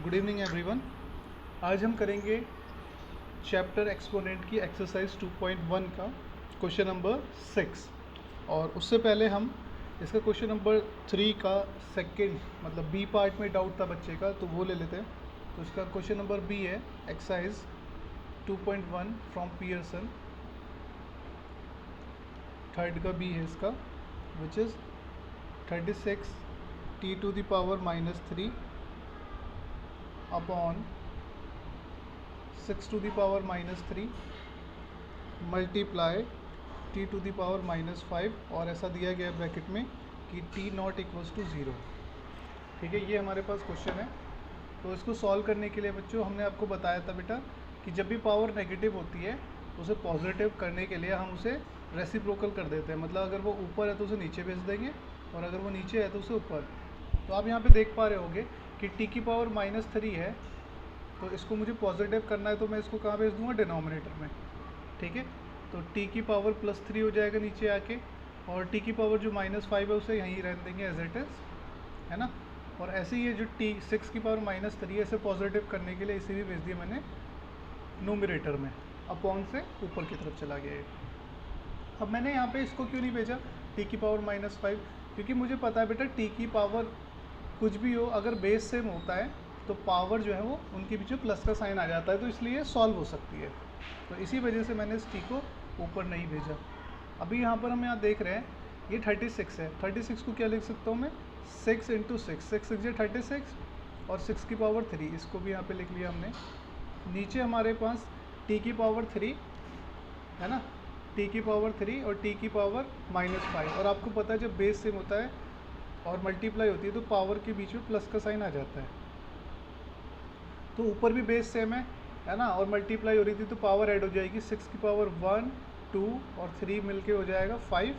Good evening everyone. आज हम करेंगे चैप्टर एक्सपोनेंट की एक्सरसाइज 2.1 का क्वेश्चन नंबर 6। और उससे पहले हम इसका क्वेश्चन नंबर 3 का सेकंड मतलब बी पार्ट में डाउट था बच्चे का, तो वो ले लेते हैं। तो इसका क्वेश्चन नंबर बी है एक्सरसाइज 2.1 फ्रॉम पियर्सन, थर्ड का बी है इसका, which is 36 t to the power -3 upon 6 to the power -3 multiply t to the power -5 और ऐसा दिया गया है ब्रैकेट में कि t नॉट इक्वल्स टू 0। ठीक है, ये हमारे पास क्वेश्चन है। तो इसको सॉल्व करने के लिए बच्चों हमने आपको बताया था बेटा कि जब भी पावर नेगेटिव होती है तो उसे पॉजिटिव करने के लिए हम उसे रेसिप्रोकल कर देते हैं। मतलब अगर वो ऊपर है तो उसे नीचे भेज देंगे और अगर वो नीचे है तो उसे ऊपर। तो आप यहाँ पे देख पा रहे होंगे कि t की पावर -3 है, तो इसको मुझे पॉजिटिव करना है तो मैं इसको कहाँ भेज दूँगा, डिनोमिनेटर में। ठीक है, तो t की पावर +3 हो जाएगा नीचे आके, और t की पावर जो -5 है उसे यहीं रहने देंगे एज इट इज़, है ना। और ऐसे ही ये जो t 6 की पावर -3 है इसे पॉजिटिव करने के लिए इसे भी भेज दिया मैंने नोमिनेटर में, अपॉन से ऊपर की तरफ चला गया है। अब मैंने यहाँ पे इसको क्यों नहीं भेजा t की पावर -5, क्योंकि मुझे पता है बेटा t की पावर कुछ भी हो अगर बेस सेम होता है तो पावर जो है वो उनके बीच में प्लस का साइन आ जाता है, तो इसलिए सॉल्व हो सकती है। तो इसी वजह से मैंने इस t को ऊपर नहीं भेजा। अभी यहाँ पर हम यहाँ देख रहे हैं ये 36 है। 36 को क्या लिख सकता हूँ मैं, 6 × 6, 6 6 36 और 6 की पावर 3, इसको भी यहाँ पे लिख लिया हमने। नीचे हमारे पास t की पावर 3 है ना, t की पावर 3 और t की पावर -5। और आपको पता है जब बेस सेम होता है और मल्टीप्लाई होती है तो पावर के बीच में प्लस का साइन आ जाता है। तो ऊपर भी बेस सेम है ना, और मल्टीप्लाई हो रही थी तो पावर ऐड हो जाएगी। 6 की पावर 1 2 और 3 मिलके हो जाएगा 5,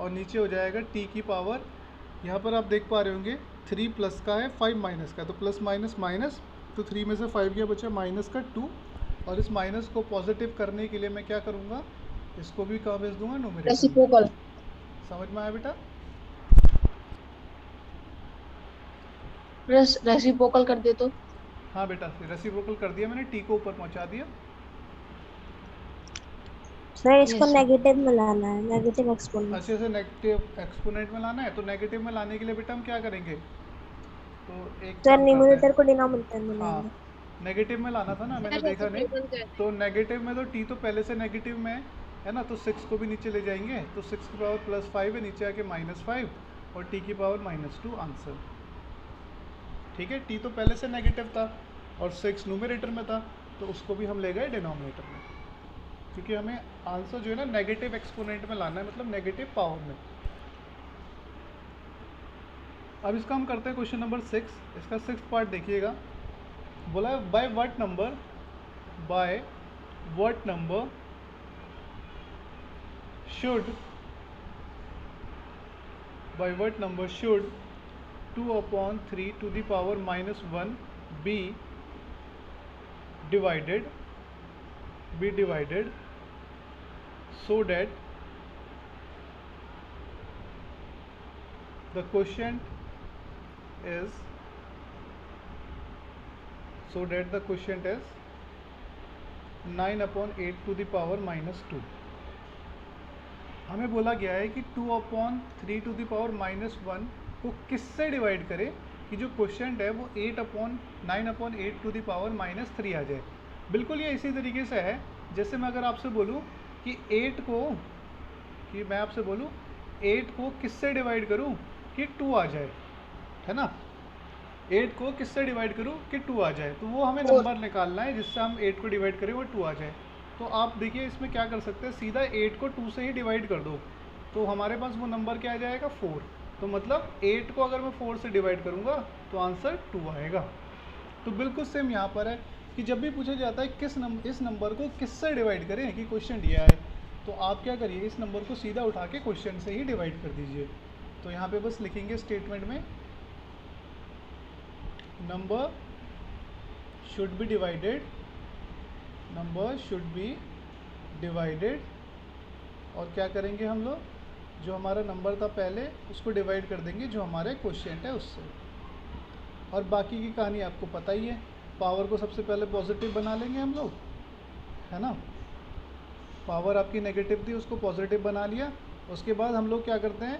और नीचे हो जाएगा t की पावर, यहाँ पर आप देख पा रहे होंगे 3 प्लस का है 5 माइनस का, तो प्लस माइनस माइनस, तो 3 में से 5 गया बचा माइनस का 2। और इस माइनस को पॉजिटिव करने के लिए मैं क्या करूँगा, इसको भी कहाँ भेज दूंगा, न्यूमरेटर में। रेसिप्रोकल। समझ में आया बेटा? रेसिप्रोकल कर दे तो। हाँ बेटा, रेसिप्रोकल कर दिया मैंने, t को ऊपर पहुँचा दिया। सर इसको नेगेटिव में लाना है, नेगेटिव एक्सपोनेंट। अच्छे से नेगेटिव एक्सपोनेंट में लाना है, तो नेगेटिव में लाने के लिए बेटा हम क्या करेंगे, तो एक सर काम करते न्यूमरेटर हैं। को डिनोमिनेटर में हाँ, लाएंगे। नेगेटिव में लाना था ना, मैंने देखा नहीं। तो नेगेटिव में तो t तो पहले से नेगेटिव में है ना, तो 6 को भी नीचे ले जाएंगे, तो 6 की पावर +5 है, नीचे आके -5 और t की पावर -2 आंसर। ठीक है, t तो पहले से नेगेटिव था और 6 न्यूमरेटर में था, तो उसको भी हम ले गए डिनोमिनेटर में, क्योंकि हमें आंसर जो है ना नेगेटिव एक्सपोनेंट में लाना है, मतलब नेगेटिव पावर में। अब इसका हम करते हैं क्वेश्चन नंबर 6। इसका 6th पार्ट देखिएगा। बोला है by what number should 2/3 to the power -1 be divided so that the quotient is 9/8 to the power -2। हमें बोला गया है कि 2/3 to the power -1 को किससे डिवाइड करें कि जो क्वेश्चन है वो 9/8 to the power -3 आ जाए। बिल्कुल ये इसी तरीके से है जैसे मैं अगर आपसे बोलूँ कि 8 को किससे डिवाइड करूँ कि 2 आ जाए, है ना। 8 को किससे डिवाइड करूँ कि 2 आ जाए, तो वो हमें नंबर निकालना है जिससे हम 8 को डिवाइड करें और 2 आ जाए। तो आप देखिए इसमें क्या कर सकते हैं, सीधा 8 को 2 से ही डिवाइड कर दो, तो हमारे पास वो नंबर क्या आ जाएगा, 4। तो मतलब 8 को अगर मैं 4 से डिवाइड करूँगा तो आंसर 2 आएगा। तो बिल्कुल सेम यहाँ पर है कि जब भी पूछा जाता है इस नंबर को किससे डिवाइड करें कि क्वेश्चन दिया है, तो आप क्या करिए, इस नंबर को सीधा उठा के क्वेश्चन से ही डिवाइड कर दीजिए। तो यहाँ पे बस लिखेंगे स्टेटमेंट में नंबर शुड बी डिवाइडेड, और क्या करेंगे हम लोग, जो हमारा नंबर था पहले उसको डिवाइड कर देंगे जो हमारे क्वेश्चन है उससे। और बाकी की कहानी आपको पता ही है। पावर को सबसे पहले पॉजिटिव बना लेंगे हम लोग, है ना। पावर आपकी नेगेटिव थी, उसको पॉजिटिव बना लिया। उसके बाद हम लोग क्या करते हैं,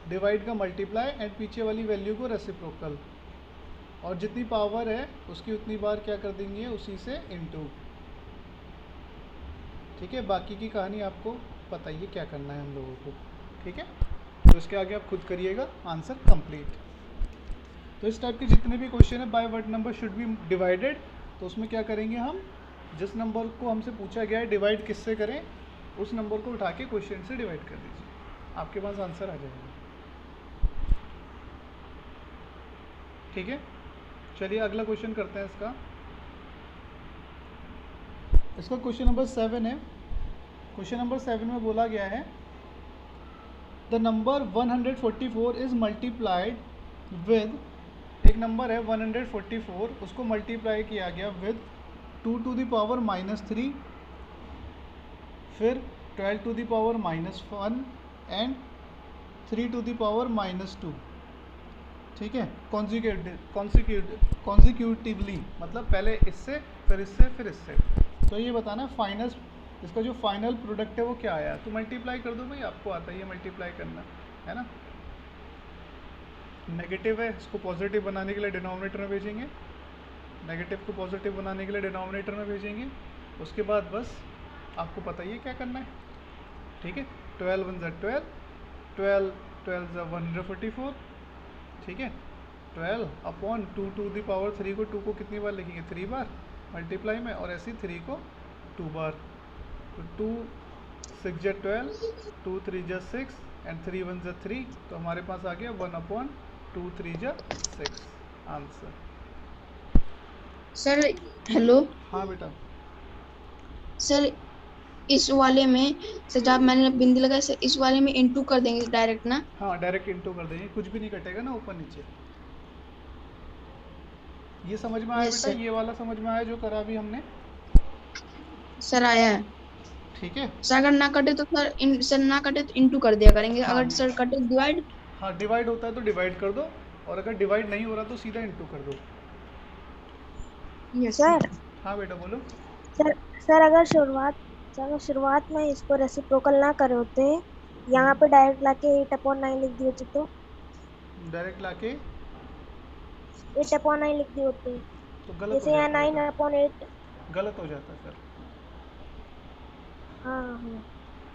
डिवाइड का मल्टीप्लाई एंड पीछे वाली वैल्यू को रेसिप्रोकल, और जितनी पावर है उसकी उतनी बार क्या कर देंगे, उसी से इनटू। ठीक है, बाकी की कहानी आपको पता ही है क्या करना है हम लोगों को। ठीक है, तो इसके आगे आप खुद करिएगा, आंसर कंप्लीट। तो इस टाइप के जितने भी क्वेश्चन है, by what number should be divided, तो उसमें क्या करेंगे हम, जिस नंबर को हमसे पूछा गया है डिवाइड किससे करें, उस नंबर को उठा के क्वेश्चन से डिवाइड कर दीजिए, आपके पास आंसर आ जाएगा। ठीक है, चलिए अगला क्वेश्चन करते हैं इसका क्वेश्चन नंबर 7 है। क्वेश्चन नंबर 7 में बोला गया है the number 144 is multiplied with, एक नंबर है 144, उसको मल्टीप्लाई किया गया विद 2 टू द पावर -3, फिर 12 to the power -1 and 3 to the power -2। ठीक है, कॉन्सिक्यूटिवली, मतलब पहले इससे फिर इससे फिर इससे। तो ये बताना फाइनल, इसका जो फाइनल प्रोडक्ट है वो क्या आया, तो मल्टीप्लाई कर दो भाई, आपको आता ही है मल्टीप्लाई करना, है ना। नेगेटिव है, इसको पॉजिटिव बनाने के लिए डिनोमिनेटर में भेजेंगे, नेगेटिव को पॉजिटिव बनाने के लिए डिनोमिनेटर में भेजेंगे। उसके बाद बस आपको पता ही है क्या करना है। ठीक है, 12 1 12, 12 12 144। ठीक है, 12 अपॉन 2 टू द पावर 3 को 2 को कितनी बार लिखेंगे, 3 बार मल्टीप्लाई में, और ऐसे 3 को 2 बार। तो 2 6 × 12, 2 3 × 6 एंड 3 1 × 3, तो हमारे पास आ गया 1/2 3 × 6 आंसर। Sir hello. हाँ बेटा। सर इस वाले में सर जब मैंने बिंदी लगाया सर, इस वाले में इनटू कर देंगे डायरेक्ट ना। हाँ डायरेक्ट इनटू कर देंगे, कुछ भी नहीं कटेगा ना ऊपर नीचे। ये समझ में आया Yes, बेटा, sir. ये वाला समझ में आया जो करा अभी हमने। सर आया है। ठीक है, सर अगर ना कटे तो सर ना कटे तो इनटू कर दिया करेंगे। हाँ अगर सर कटे डिवाइड। हाँ डिवाइड होता है तो डिवाइड कर दो, और अगर डिवाइड नहीं हो रहा तो सीधा इनटू कर दो। यस सर हाँ बेटा बोलो। सर अगर शुरुआत में इसको रेसिप्रोकल ना करे होते, यहाँ पे डायरेक्ट लाके 8/9 लिख दिए होते, तो डायरेक्ट लाके 8/9 लिख दिए होते, तो गलत जैसे हो यहाँ जाता है, 9/8। गलत हो जाता है सर। हाँ,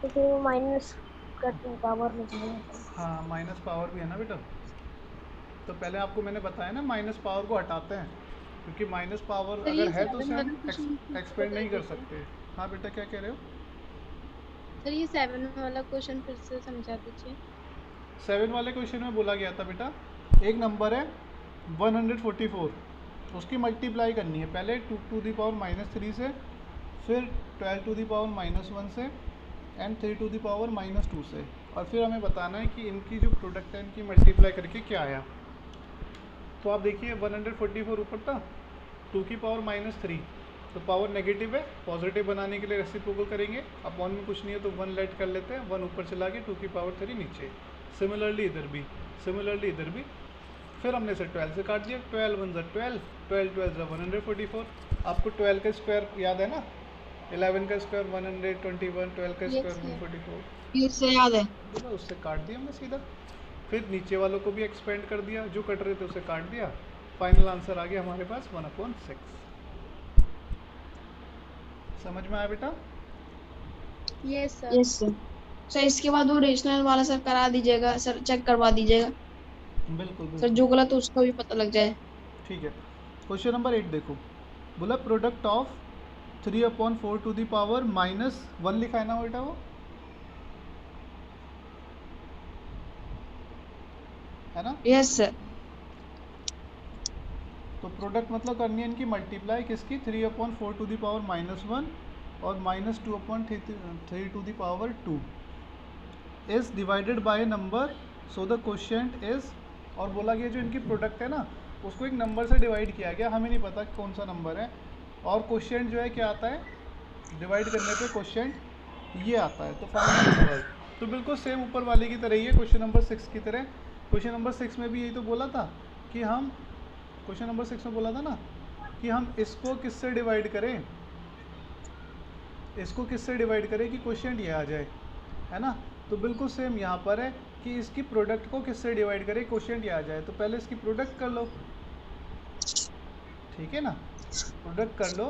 तो फिर वो माइनस करते हैं, पावर में चले। हाँ माइनस पावर भी है ना बेटा, तो पहले आपको मैंने बताया ना माइनस पावर को हटाते हैं, क्योंकि माइनस पावर अगर है तो उसे हम एक्सपेंड नहीं कर सकते। हाँ बेटा क्या कह रहे हो। सर ये 7 वाला क्वेश्चन फिर से समझा दीजिए। 7 वाले क्वेश्चन में बोला गया था बेटा, एक नंबर है 144, उसकी मल्टीप्लाई करनी है पहले 2 टू द पावर -3 से, फिर 12 टू द पावर -1 से एंड 3 टू द पावर -2 से, और फिर हमें बताना है कि इनकी जो प्रोडक्ट है इनकी मल्टीप्लाई करके क्या आया। तो आप देखिए 144 ऊपर था, 2 की पावर -3, तो पावर नेगेटिव है, पॉजिटिव बनाने के लिए रेसिप्रोकल करेंगे, अपॉन में कुछ नहीं है तो 1 लेट कर लेते हैं, 1 ऊपर चला गया, 2 की पावर 3 नीचे। सिमिलरली इधर भी, फिर हमने इसे 12 से काट दिया, 12 1 12, 12 12 144। आपको 12 का स्क्वायर याद है ना, 11 का स्क्वायर 121, 12 का Yes, स्क्वायर sir. 144, ये से याद है। बोला उससे काट दिया हमने सीधा। फिर नीचे वालों को भी एक्सपेंड कर दिया, जो कट रहे थे उसे काट दिया, फाइनल आंसर आ गया हमारे पास 1/6। समझ में आया बेटा। Yes sir. Yes sir. Sir इसके बाद वो रेशनल वाला सर करा दीजिएगा सर, चेक करवा दीजिएगा बिल्कुल सर, जो गलत हो उसका भी पता लग जाए। ठीक है, क्वेश्चन नंबर 8 देखो, बोला product of 3/4 to the power -1 लिखा है ना बेटा, वो है ना। Yes sir. तो प्रोडक्ट मतलब करनी है इनकी मल्टीप्लाई किसकी, 3/4 टू द पावर -1 और -2/3 to the power 2 is divided by number, so the quotient is, और बोला गया जो इनकी प्रोडक्ट है ना उसको एक नंबर से डिवाइड किया गया, हमें नहीं पता कौन सा नंबर है, और क्वोशिएंट जो है क्या आता है, डिवाइड करने पे क्वोशिएंट ये आता है, तो फाइनल नंबर। तो बिल्कुल सेम ऊपर वाले की तरह ही है, क्वेश्चन नंबर 6 की तरह। क्वेश्चन नंबर 6 में भी यही तो बोला था कि हम क्वेश्चन नंबर 6 में बोला था ना कि हम इसको किससे डिवाइड करें, इसको किससे डिवाइड करें कि क्वेश्चन ये आ जाए, है ना। तो बिल्कुल सेम यहाँ पर है कि इसकी प्रोडक्ट को किससे डिवाइड करें क्वेश्चन ये आ जाए। तो पहले इसकी प्रोडक्ट कर लो, ठीक है ना, प्रोडक्ट कर लो।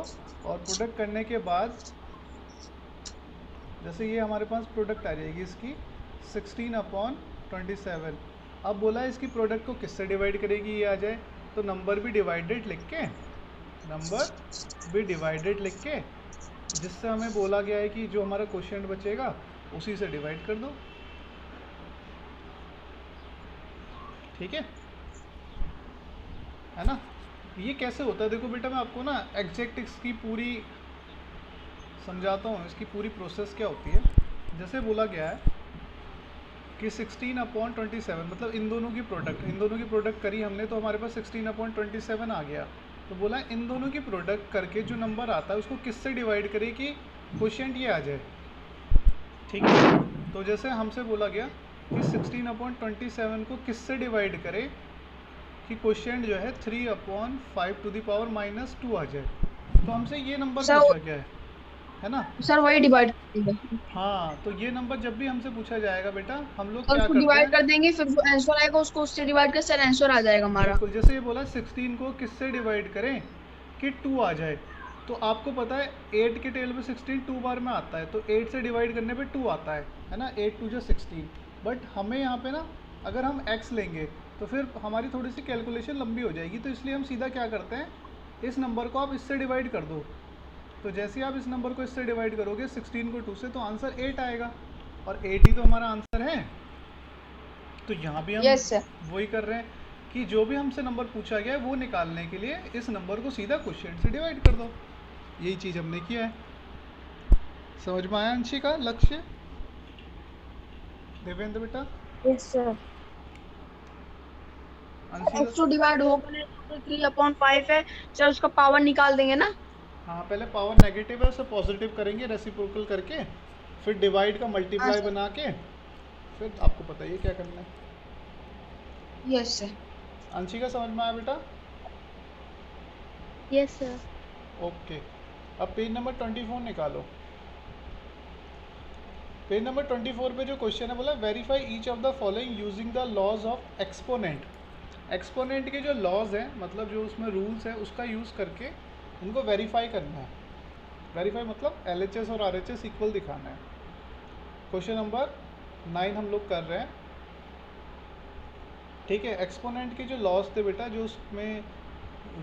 और प्रोडक्ट करने के बाद जैसे ये हमारे पास प्रोडक्ट आ जाएगी इसकी 16/27। अब बोला है इसकी प्रोडक्ट को किससे डिवाइड करेगी ये आ जाए, तो नंबर भी डिवाइडेड लिख के, नंबर भी डिवाइडेड लिख के, जिससे हमें बोला गया है कि जो हमारा क्वेश्चन बचेगा उसी से डिवाइड कर दो, ठीक है ना। ये कैसे होता है देखो बेटा, मैं आपको ना एग्जैक्ट इसकी पूरी समझाता हूँ, इसकी पूरी प्रोसेस क्या होती है। जैसे बोला गया है कि 16/27 मतलब इन दोनों की प्रोडक्ट करी हमने, तो हमारे पास 16/27 आ गया। तो बोला इन दोनों की प्रोडक्ट करके जो नंबर आता है उसको किससे डिवाइड करें कि क्वोशिएंट ये आ जाए, ठीक है। तो जैसे हमसे बोला गया कि 16/27 को किससे डिवाइड करें कि क्वोशिएंट जो है 3/5 आ जाए। तो हमसे ये नंबर पूछा गया है ना सर, वही डिवाइड कर देंगे। हाँ, तो ये नंबर जब भी हमसे पूछा जाएगा बेटा, हम लोग तो क्या उसको करते डिवाइड हैं, कर देंगे, फिर जो आंसर आएगा उसको उससे डिवाइड कर, सर आंसर आ जाएगा हमारा। बिल्कुल। जैसे ये बोला 16 को किससे डिवाइड करें कि 2 आ जाए, तो आपको पता है 8 के टेल में 16 2 बार में आता है, तो 8 से डिवाइड करने पे 2 आता है ना, 8 2 16। बट हमें यहाँ पे ना अगर हम x लेंगे तो फिर हमारी थोड़ी सी कैलकुलेशन लंबी हो जाएगी, तो इसलिए हम सीधा क्या करते हैं, इस नंबर को आप इससे डिवाइड कर दो। तो जैसे आप इस नंबर को इससे डिवाइड करोगे 16 को 2 से, तो आंसर 8 आएगा, और 8 ही तो हमारा आंसर है। तो यहाँ भी हम वही कर रहे हैं कि जो भी हमसे नंबर पूछा गया है वो निकालने के लिए इस नंबर को सीधा क्वोशिएंट से डिवाइड कर दो। यही चीज़ हमने किया है। समझ में आया अंशी का लक्ष्य? देवेंद्र बेटा? Yes sir. x to divide होगा तो 3/5 है सर, उसका पावर निकाल देंगे ना। हाँ, पहले पावर नेगेटिव है उसे पॉजिटिव करेंगे रेसिप्रोकल करके, फिर डिवाइड का मल्टीप्लाई बना के, फिर आपको पता ही है क्या करना है। Yes sir. अंशी का समझ में आया बेटा? Yes sir. ओके। अब पेज नंबर 24 निकालो। पेज नंबर 24 पे जो क्वेश्चन है बोला verify each of the following using the laws of exponent. Exponent के जो लॉज हैं, मतलब जो उसमें रूल्स है, उसका यूज़ करके उनको वेरीफाई करना है। वेरीफाई मतलब LHS और RHS इक्वल दिखाना है। क्वेश्चन नंबर 9 हम लोग कर रहे हैं, ठीक है। एक्सपोनेंट के जो लॉज थे बेटा, जो उसमें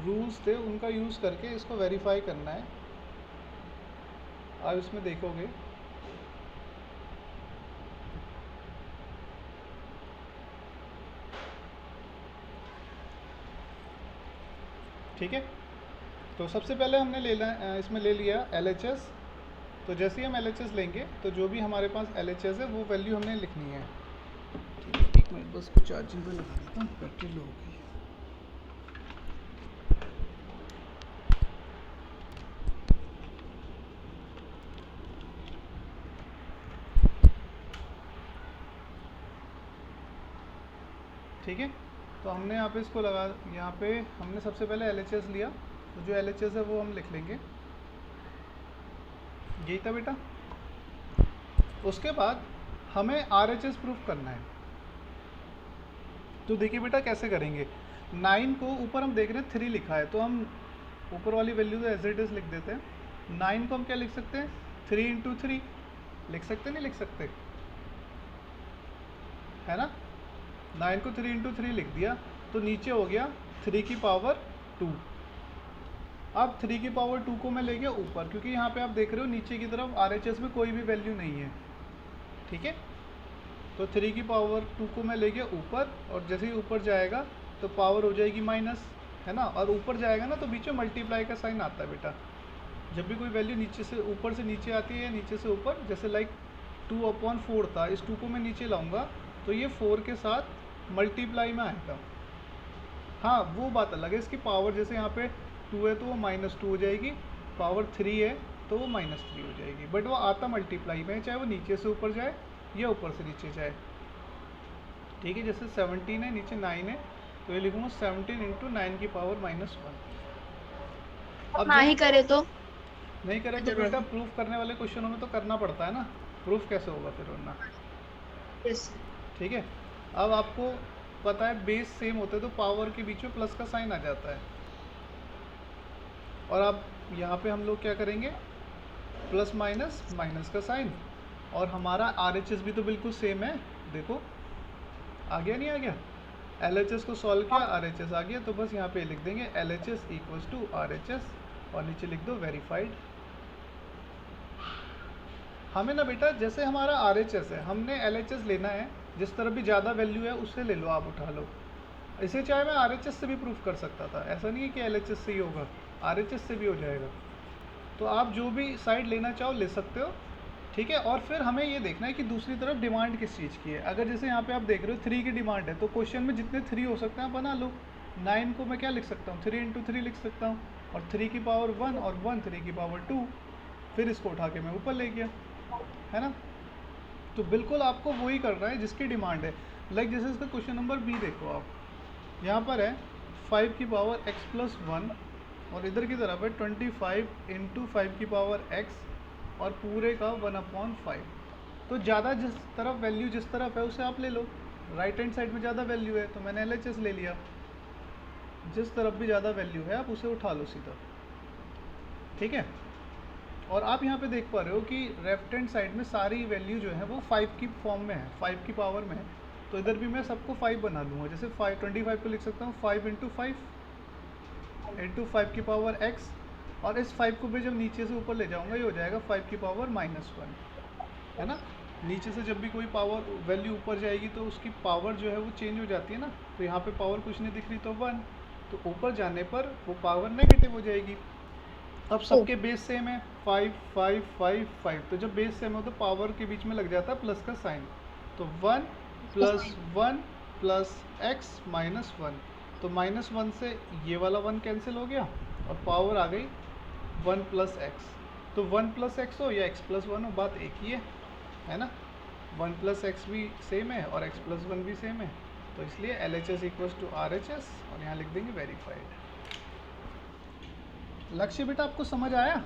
रूल्स थे, उनका यूज़ करके इसको वेरीफाई करना है। आप इसमें देखोगे ठीक है। तो सबसे पहले हमने इसमें ले लिया LHS। तो जैसे ही हम LHS लेंगे तो जो भी हमारे पास LHS है वो वैल्यू हमने लिखनी है, ठीक है। एक मिनट बस कुछ चार्जिंग पे लगा देता हूँ, बैटरी लो हो गई। ठीक है, तो हमने यहाँ पे इसको लगा, यहाँ पे हमने सबसे पहले LHS लिया, तो जो LHS है वो हम लिख लेंगे। यही था बेटा। उसके बाद हमें RHS प्रूफ करना है। तो देखिए बेटा कैसे करेंगे। 9 को ऊपर हम देख रहे हैं 3 लिखा है, तो हम ऊपर वाली वैल्यू तो एज इट इज लिख देते हैं। 9 को हम क्या लिख सकते हैं, 3 × 3 लिख सकते, नहीं लिख सकते, है ना। 9 को 3 × 3 लिख दिया, तो नीचे हो गया 3 की पावर 2। अब 3 की पावर 2 को मैं ले गया ऊपर, क्योंकि यहाँ पे आप देख रहे हो नीचे की तरफ RHS में कोई भी वैल्यू नहीं है, ठीक है। तो 3 की पावर 2 को मैं ले गया ऊपर, और जैसे ही ऊपर जाएगा तो पावर हो जाएगी माइनस, है ना। और ऊपर जाएगा ना तो बीच में मल्टीप्लाई का साइन आता है बेटा। जब भी कोई वैल्यू नीचे से ऊपर से नीचे आती है या नीचे से ऊपर, जैसे लाइक 2/4 था, इस 2 को मैं नीचे लाऊंगा तो ये 4 के साथ मल्टीप्लाई में आएगा। हाँ, वो बात अलग है, इसकी पावर जैसे यहाँ पे 2 है तो वो -2 हो जाएगी, पावर 3 है तो वो -3 हो जाएगी, बट वो आता मल्टीप्लाई में, चाहे वो नीचे से ऊपर जाए या ऊपर से नीचे जाए, ठीक है। जैसे 17 है, नीचे 9 है, तो ये लिखूंगा 17 इंटू 9 की पावर -1। अब ना ही करे तो नहीं करे तो बेटा प्रूफ करने वाले क्वेश्चनों में तो करना पड़ता है ना, प्रूफ कैसे होगा फिर वरना। यस ठीक है, अब आपको पता है बेस सेम होते तो पावर के बीच में प्लस का साइन आ जाता है, और अब यहाँ पे हम लोग क्या करेंगे, प्लस माइनस माइनस का साइन, और हमारा RHS भी तो बिल्कुल सेम है, देखो आ गया नहीं आ गया, LHS को सॉल्व किया RHS आ गया, तो बस यहाँ पे लिख देंगे LHS इक्वल्स टू RHS और नीचे लिख दो वेरीफाइड। हमें ना बेटा जैसे हमारा RHS है, हमने LHS लेना है, जिस तरह भी ज़्यादा वैल्यू है उससे ले लो, आप उठा लो। इसे चाहे मैं RHS से भी प्रूफ कर सकता था, ऐसा नहीं है कि LHS से ही होगा, RHS से भी हो जाएगा। तो आप जो भी साइड लेना चाहो ले सकते हो, ठीक है। और फिर हमें ये देखना है कि दूसरी तरफ डिमांड किस चीज़ की है। अगर जैसे यहाँ पे आप देख रहे हो 3 की डिमांड है, तो क्वेश्चन में जितने 3 हो सकते हैं आप बना लो। 9 को मैं क्या लिख सकता हूँ, 3 इंटू 3 लिख सकता हूँ, और 3 की पावर 1 और 1 3 की पावर 2, फिर इसको उठा के मैं ऊपर ले गया, है ना। तो बिल्कुल आपको वही करना है जिसकी डिमांड है। लाइक जैसे इसका क्वेश्चन नंबर बी देखो आप, यहाँ पर है 5 की पावर x प्लस 1, और इधर की तरफ है 25 इंटू 5 की पावर x, और पूरे का 1/5। तो ज़्यादा जिस तरफ वैल्यू जिस तरफ है उसे आप ले लो। राइट हैंड साइड में ज़्यादा वैल्यू है तो मैंने LHS ले लिया, जिस तरफ भी ज़्यादा वैल्यू है आप उसे उठा लो सीधा, ठीक है। और आप यहाँ पे देख पा रहे हो कि लेफ्ट हैंड साइड में सारी वैल्यू जो है वो 5 की फॉर्म में है, 5 की पावर में है, तो इधर भी मैं सबको 5 बना लूँगा। जैसे 25 को लिख सकता हूँ 5 इंटू 5 इंटू 5 की पावर x, और इस 5 को भी जब नीचे से ऊपर ले जाऊँगा ये हो जाएगा 5 की पावर -1, है ना। नीचे से जब भी कोई पावर वैल्यू ऊपर जाएगी तो उसकी पावर जो है वो चेंज हो जाती है ना, तो यहाँ पे पावर कुछ नहीं दिख रही तो 1, तो ऊपर जाने पर वो पावर नेगेटिव हो जाएगी। अब सबके बेस सेम है 5 5 5 5, तो जब बेस सेम हो तो पावर के बीच में लग जाता है प्लस का साइन, तो 1 प्लस 1 प्लस x माइनस 1, तो -1 से ये वाला 1 कैंसिल हो गया और पावर आ गई 1 प्लस एक्स। तो 1 प्लस एक्स हो या x प्लस 1 हो, बात एक ही है ना। 1 प्लस एक्स भी सेम है और x प्लस 1 भी सेम है, तो इसलिए LHS इक्वल्स टू RHS, और यहाँ लिख देंगे वेरीफाइड। लक्ष्य बेटा आपको समझ आया?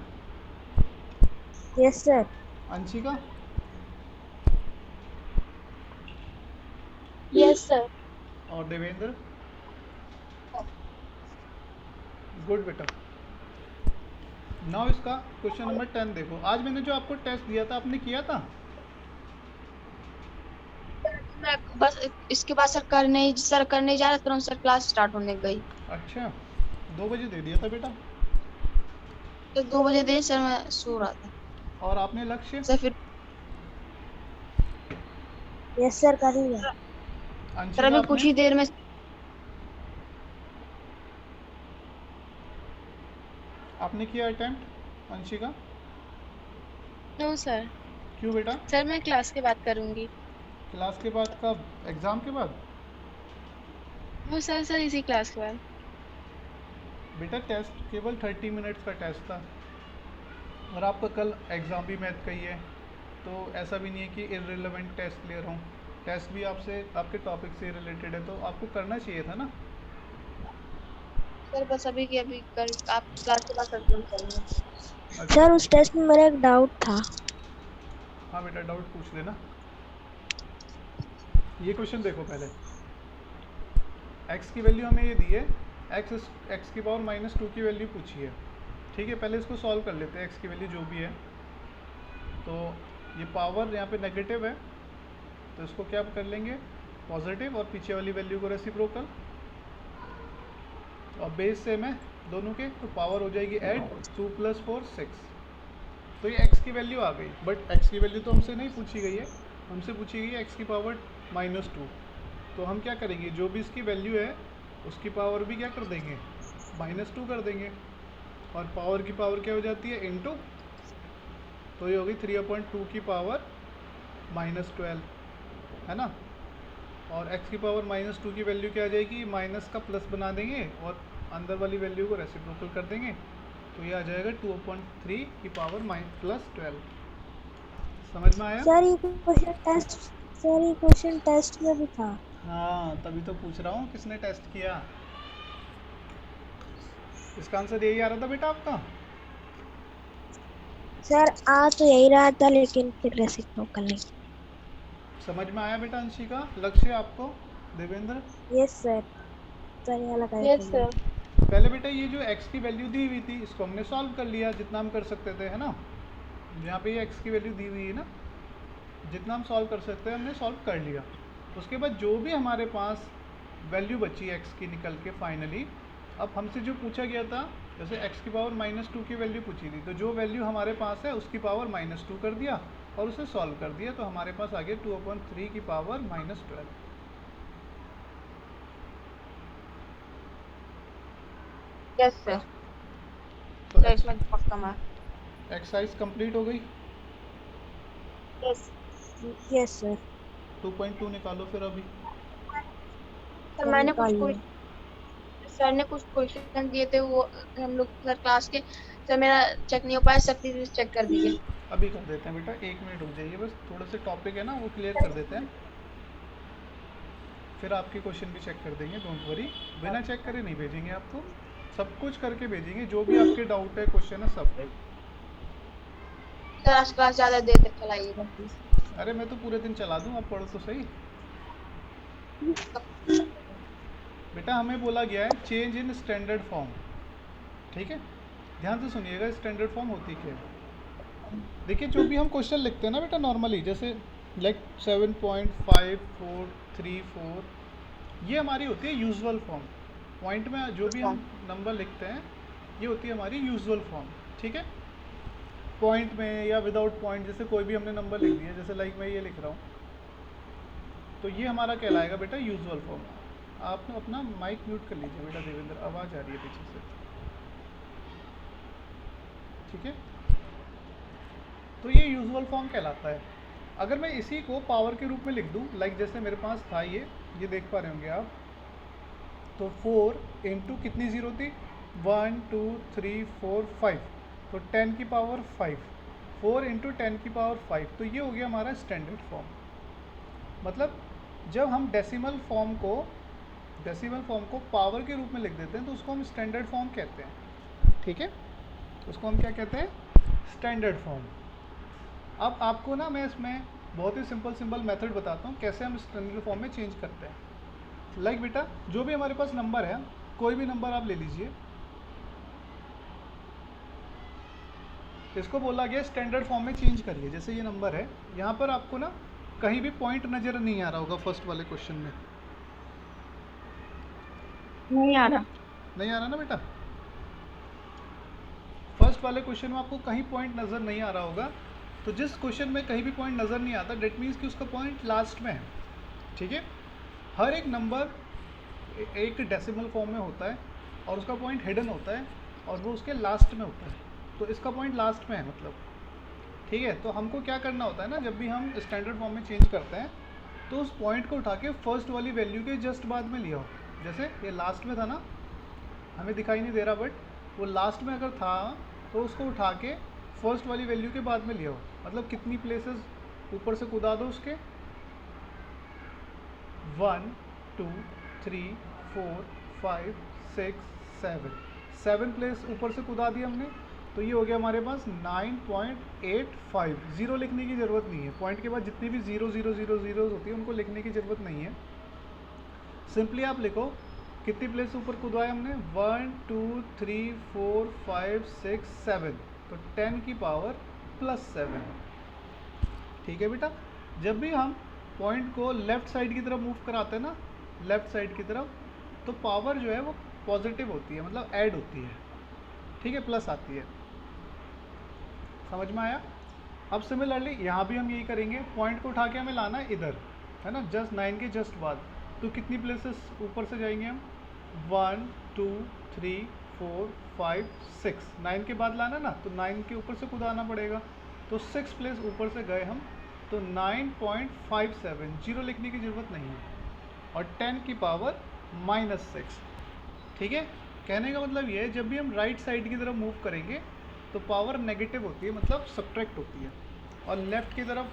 Yes sir. Anshika? Yes sir. और देवेंद्र? गुड बेटा। नाउ इसका क्वेश्चन नंबर 10 देखो। आज मैंने जो आपको टेस्ट दिया था आपने किया था? बस इसके बाद सर करने जा रहा तुरंत सर क्लास स्टार्ट होने गई। अच्छा, 2 बजे दे दिया था बेटा? तो 2 बजे दे सर, मैं सो रहा था। और आपने लक्ष्य? सर फिर यस सर कर लिया। सर अंशिका अभी कुछ ही देर में। आपने किया अटेम्प्ट अंशिका? No sir. क्यों बेटा? सर मैं क्लास के बाद करूंगी। क्लास के बाद कब? एग्ज़ाम के बाद? वो सर इसी क्लास के बाद। बेटा टेस्ट केवल 30 मिनट्स का टेस्ट था, और आपका कल एग्ज़ाम भी मैथ का ही है, तो ऐसा भी नहीं है कि इररिलेवेंट टेस्ट ले रहा हूँ। टेस्ट भी आपसे आपके टॉपिक से रिलेटेड है, तो आपको करना चाहिए था ना। सर बस अभी कर आप क्लास के बाद करेंगे। सर उस टेस्ट में मेरा एक डाउट था। हाँ बेटा डाउट पूछ लेना। ये क्वेश्चन देखो पहले, x की वैल्यू हमें ये दी है, x की पावर -2 की वैल्यू पूछी है, ठीक है। पहले इसको सॉल्व कर लेते हैं, x की वैल्यू जो भी है। तो ये पावर यहाँ पे नेगेटिव है, तो इसको क्या कर लेंगे पॉजिटिव, और पीछे वाली वैल्यू को रेसिप्रोकल, और बेस सेम है दोनों के, तो पावर हो जाएगी ऐड 2 + 4 6। तो ये x की वैल्यू आ गई, बट x की वैल्यू तो हमसे नहीं पूछी गई है, हमसे पूछी गई है x की पावर -2। तो हम क्या करेंगे, जो भी इसकी वैल्यू है उसकी पावर भी क्या कर देंगे -2 कर देंगे, और पावर की पावर क्या हो जाती है इनटू, तो ये होगी 3/2 की पावर -12, है ना। और x की पावर -2 की वैल्यू क्या आ जाएगी, माइनस का प्लस बना देंगे और अंदर वाली वैल्यू को रेसिप्रोकल कर देंगे, तो ये आ जाएगा 2/3 की पावर +12। समझ में आया? सर ये क्वेश्चन टेस्ट में भी था। हाँ तभी तो पूछ रहा हूँ किसने टेस्ट किया। इसका आंसर यही आ रहा था बेटा आपका। सर आ तो यही रहा था लेकिन फिर रेसिप्रोकल नहीं। समझ में आया बेटा अंशिका लक्ष्य आपको? Devendra yes sir. सर यहाँ लगाया यस था सर। पहले बेटा ये जो x की वैल्यू दी हुई थी इसको हमने सॉल्व कर लिया जितना हम कर सकते थे, है ना। यहाँ पे ये x की वैल्यू दी हुई है ना, जितना हम सॉल्व कर सकते हैं हमने सॉल्व कर लिया। उसके बाद जो भी हमारे पास वैल्यू बची x की निकल के फाइनली, अब हमसे जो पूछा गया था जैसे x की पावर -2 की वैल्यू पूछी थी, तो जो वैल्यू हमारे पास है उसकी पावर -2 कर दिया और उसे सॉल्व कर दिया, तो हमारे पास आ गया 2/3 की पावर -12। Yes sir. तो तो इसमें पक्का मार्क। एक्सरसाइज कंप्लीट हो गई। Yes yes sir. 2.2 निकालो फिर अभी। सर सर मैंने कुछ निकाल लिया। सर ने कुछ क्वेश्चन दिए थे वो हम लोग सर क्लास के, सर मेरा चेक नहीं हो पाया, सख्ती से चेक कर दीजिए। अभी कर देते हैं बेटा, 1 मिनट रुक जाइए बस, थोड़े से टॉपिक है ना वो क्लियर कर देते हैं, फिर आपके क्वेश्चन भी चेक कर देंगे। डोंट वरी, बिना चेक करे नहीं भेजेंगे आपको, सब कुछ करके भेजेंगे, जो भी आपके डाउट है क्वेश्चन है सब। सर आज क्लास ज़्यादा देर तक चलाइएगा प्लीज। अरे मैं तो पूरे दिन चला दूँ, आप पढ़ो तो सही। बेटा हमें बोला गया है चेंज इन स्टैंडर्ड फॉर्म, ठीक है, ध्यान से सुनिएगा स्टैंडर्ड फॉर्म होती क्या है। देखिए जो भी हम क्वेश्चन लिखते हैं ना बेटा नॉर्मली, जैसे लाइक 7.5434, ये हमारी होती है यूजुअल फॉर्म। पॉइंट में जो भी हम नंबर लिखते हैं ये होती है हमारी यूजुअल फॉर्म, ठीक है। पॉइंट में या विदाउट पॉइंट, जैसे कोई भी हमने नंबर लिख दिया, जैसे लाइक मैं ये लिख रहा हूँ, तो ये हमारा कहलाएगा बेटा यूजुअल फॉर्म। आप ना अपना माइक म्यूट कर लीजिए बेटा देवेंद्र, आवाज़ आ रही है पीछे से, ठीक है। तो ये यूजुअल फॉर्म कहलाता है। अगर मैं इसी को पावर के रूप में लिख दूँ, लाइक जैसे मेरे पास था ये देख पा रहे होंगे आप, तो 4 इंटू कितनी ज़ीरो थी, 1 2 3 4 5, तो 10 की पावर 5, 4 इंटू 10 की पावर 5, तो ये हो गया हमारा स्टैंडर्ड फॉर्म। मतलब जब हम डेसिमल फॉर्म को पावर के रूप में लिख देते हैं तो उसको हम स्टैंडर्ड फॉर्म कहते हैं, ठीक है, उसको हम क्या कहते हैं, स्टैंडर्ड फॉर्म। अब आपको ना मैं इसमें बहुत ही सिंपल मेथड बताता हूँ कैसे हम स्टैंडर्ड फॉर्म में चेंज करते हैं। लाइक बेटा जो भी हमारे पास नंबर है, कोई भी नंबर आप ले लीजिए, इसको बोला गया स्टैंडर्ड फॉर्म में चेंज करिए। जैसे ये नंबर है, यहाँ पर आपको ना कहीं भी पॉइंट नज़र नहीं आ रहा होगा फर्स्ट वाले क्वेश्चन में, नहीं आ रहा ना बेटा, फर्स्ट वाले क्वेश्चन में आपको कहीं पॉइंट नज़र नहीं आ रहा होगा। तो जिस क्वेश्चन में कहीं भी पॉइंट नज़र नहीं आता, डेट मीन्स कि उसका पॉइंट लास्ट में है, ठीक है। हर एक नंबर एक डेसिमल फॉर्म में होता है और उसका पॉइंट हिडन होता है और वो उसके लास्ट में होता है, तो इसका पॉइंट लास्ट में है मतलब, ठीक है। तो हमको क्या करना होता है ना, जब भी हम स्टैंडर्ड फॉर्म में चेंज करते हैं तो उस पॉइंट को उठा के फर्स्ट वाली वैल्यू के जस्ट बाद में लिया हो। जैसे ये लास्ट में था ना, हमें दिखाई नहीं दे रहा, बट वो लास्ट में अगर था तो उसको उठा के फर्स्ट वाली वैल्यू के बाद में लिया हो। मतलब कितनी प्लेसेस ऊपर से कूदा दो उसके, 1 2 3 4 5 6 7 प्लेस ऊपर से कूदा दिया हमने, तो ये हो गया हमारे पास 9.85। ज़ीरो लिखने की ज़रूरत नहीं है, पॉइंट के बाद जितनी भी 0 0 0 0 होती है उनको लिखने की ज़रूरत नहीं है। सिंपली आप लिखो कितनी प्लेस ऊपर कूदवाया हमने, 1 2 3 4 5 6 7, तो 10 की पावर +7, ठीक है बेटा। जब भी हम पॉइंट को लेफ़्ट साइड की तरफ मूव कराते हैं ना, लेफ़्ट साइड की तरफ, तो पावर जो है वो पॉजिटिव होती है, मतलब ऐड होती है, ठीक है, प्लस आती है। समझ में आया? अब सिमिलरली यहाँ भी हम यही करेंगे, पॉइंट को उठा के हमें लाना है इधर, है ना, जस्ट 9 के जस्ट बाद, तो कितनी प्लेसेस ऊपर से जाएंगे हम, 1 2 3 4 5 6, 9 के बाद लाना ना, तो 9 के ऊपर से कूदाना पड़ेगा, तो 6 प्लेस ऊपर से गए हम, तो 9.57, जीरो लिखने की ज़रूरत नहीं है, और 10 की पावर -6, ठीक है। कहने का मतलब ये है जब भी हम राइट साइड की तरफ मूव करेंगे तो पावर नेगेटिव होती है, मतलब सब्ट्रैक्ट होती है, और लेफ़्ट की तरफ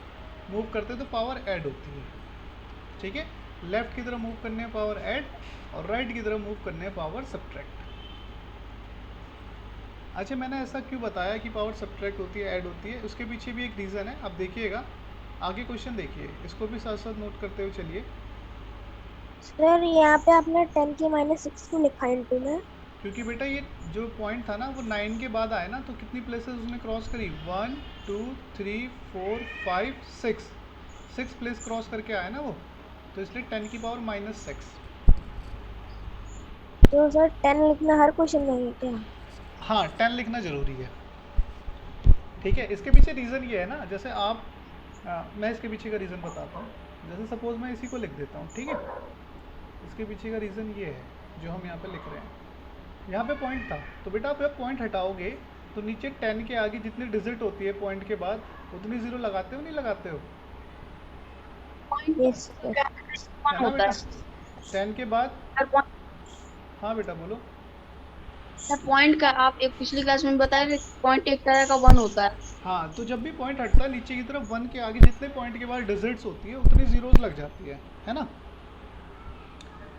मूव करते हैं तो पावर ऐड होती है, ठीक है। लेफ्ट की तरफ मूव करने हैं पावर ऐड, और राइट की तरफ मूव करने हैं पावर सब्ट्रैक्ट। अच्छा, मैंने ऐसा क्यों बताया कि पावर सब्ट्रैक्ट होती है, ऐड होती है, उसके पीछे भी एक रीज़न है। अब देखिएगा आगे क्वेश्चन देखिए, इसको भी साथ साथ नोट करते हुए चलिए। सर यहाँ पे आपने 10 की -6 क्यों लिखा इनटू में? क्योंकि बेटा ये जो पॉइंट था ना वो 9 के बाद आया ना, तो कितनी प्लेसेस उसने क्रॉस करी, 1 2 3 4 5 6 प्लेस क्रॉस करके आया ना वो, तो इसलिए 10 की पावर -6। तो सर 10 लिखना हर क्वेश्चन में है क्या? हाँ, 10 लिखना ज़रूरी है, ठीक है। इसके पीछे रीज़न ये है ना, जैसे आप मैं इसके पीछे का रीज़न बताता हूँ। जैसे सपोज़ मैं इसी को लिख देता हूँ, ठीक है। इसके पीछे का रीज़न ये है जो हम यहाँ पे लिख रहे हैं। यहाँ पे पॉइंट था, तो बेटा आप जब पॉइंट हटाओगे तो नीचे 10 के आगे जितनी डिजिट होती है पॉइंट के बाद, उतनी ज़ीरो लगाते हो नहीं लगाते हो, यस सर। है ना बेटा। 10 के बाद, हाँ बेटा बोलो। सर पॉइंट का आप एक पिछली क्लास में बताया कि पॉइंट एक तरह का 1 होता है। हाँ, तो जब भी पॉइंट हटता है नीचे की तरफ 1 के आगे जितने पॉइंट के बाद डिजिट्स होती है उतनी ज़ीरोज़ लग जाती है ना।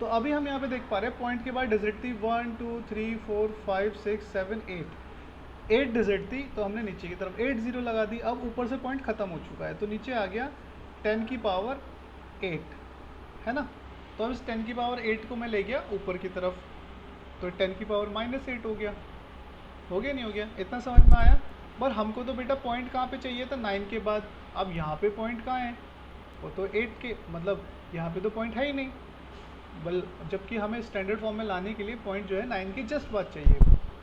तो अभी हम यहाँ पे देख पा रहे हैं पॉइंट के बाद डिजिट थी 1 2 3 4 5 6 7 8 डिजिट थी, तो हमने नीचे की तरफ 8 ज़ीरो लगा दी। अब ऊपर से पॉइंट ख़त्म हो चुका है, तो नीचे आ गया 10 की पावर 8, है ना। तो अब इस 10 की पावर 8 को मैं ले गया ऊपर की तरफ, तो 10 की पावर -8 हो गया नहीं हो गया, इतना समझ में आया। पर हमको तो बेटा पॉइंट कहाँ पे चाहिए था, 9 के बाद। अब यहाँ पे पॉइंट कहाँ है, वो तो 8 के, मतलब यहाँ पे तो पॉइंट है ही नहीं, जबकि हमें स्टैंडर्ड फॉर्म में लाने के लिए पॉइंट जो है 9 के जस्ट बाद चाहिए।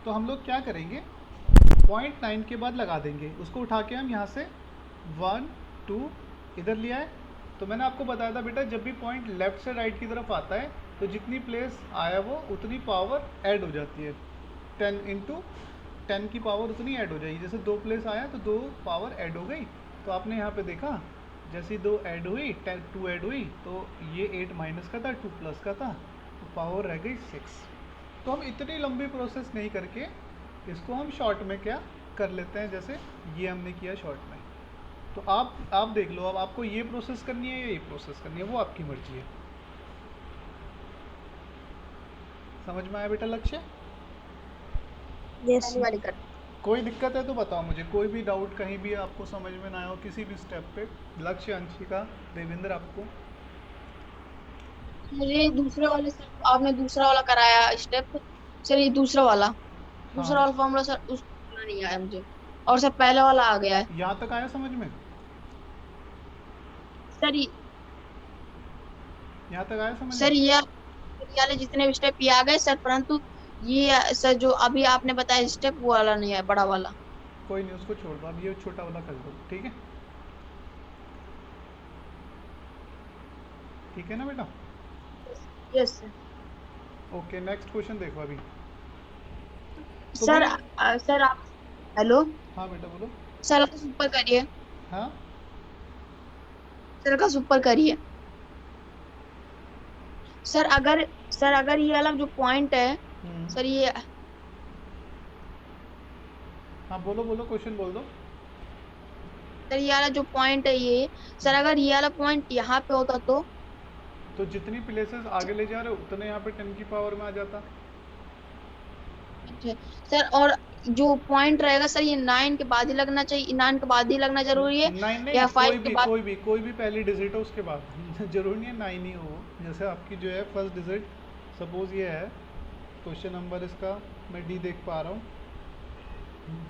तो हम लोग क्या करेंगे, पॉइंट 9 के बाद लगा देंगे, उसको उठा के हम यहाँ से 1 2 इधर लिया है। तो मैंने आपको बताया था बेटा जब भी पॉइंट लेफ्ट से राइट की तरफ आता है तो जितनी प्लेस आया वो उतनी पावर ऐड हो जाती है, 10 इंटू 10 की पावर उतनी ऐड हो जाएगी। जैसे 2 प्लेस आया तो 2 पावर ऐड हो गई, तो आपने यहाँ पे देखा जैसी 2 ऐड हुई 2 ऐड हुई, तो ये 8 माइनस का था 2 प्लस का था, तो पावर रह गई 6। तो हम इतनी लंबी प्रोसेस नहीं करके इसको हम शॉर्ट में क्या कर लेते हैं, जैसे ये हमने किया शॉर्ट में। तो आप देख लो, अब आपको ये प्रोसेस करनी है या ये प्रोसेस करनी है, वो आपकी मर्जी है। समझ में आया बेटा लक्ष्य? यस कोई दिक्कत है तो बताओ मुझे, कोई भी डाउट कहीं भी आपको समझ में ना आया हो किसी भी स्टेप पे। लक्ष्य, अंशिका, देवेंद्र, आपको मुझे दूसरे वाले सर आपने दूसरा वाला कराया स्टेप सर, ये दूसरा वाला फॉर्मूला सर उसका नहीं आया मुझे, और सर पहला वाला आ गया है यहाँ तक आया समझ में? सर। यहाँ तक आया समझ सर में? ये वाले जितने भी स्टेप ये आ गए सर, परंतु ये सर जो अभी आपने बताया स्टेप वो वाला नहीं है, बड़ा वाला। कोई नहीं, उसको छोड़ दो, अब ये छोटा वाला कर दो, ठीक है? ठीक है ना बेटा? Yes sir. Okay, next question देखो अभी। तो सर सर आप हेलो हाँ बेटा बोलो। सर का ऊपर करिए, हाँ सर का ऊपर करिए। सर अगर ये वाला जो पॉइंट है सर, ये हाँ बोलो बोलो, क्वेश्चन बोल दो। सर ये वाला जो पॉइंट है ये सर, अगर ये वाला पॉइंट यहाँ पे होता तो जितनी प्लेसेस आगे ले जा रहे हो उतने यहाँ पे 10 की पावर में आ जाता। सर, और जो पॉइंट रहेगा सर ये 9 के बाद ही लगना चाहिए, 9 के बाद ही लगना जरूरी है 9 नहीं, या 5 कोई के भी बाद? कोई भी पहली डिजिट हो उसके बाद जरूरी नहीं है 9 ही हो। जैसे आपकी जो है फर्स्ट डिजिट सपोज ये है, क्वेश्चन नंबर इसका मैं डी देख पा रहा हूँ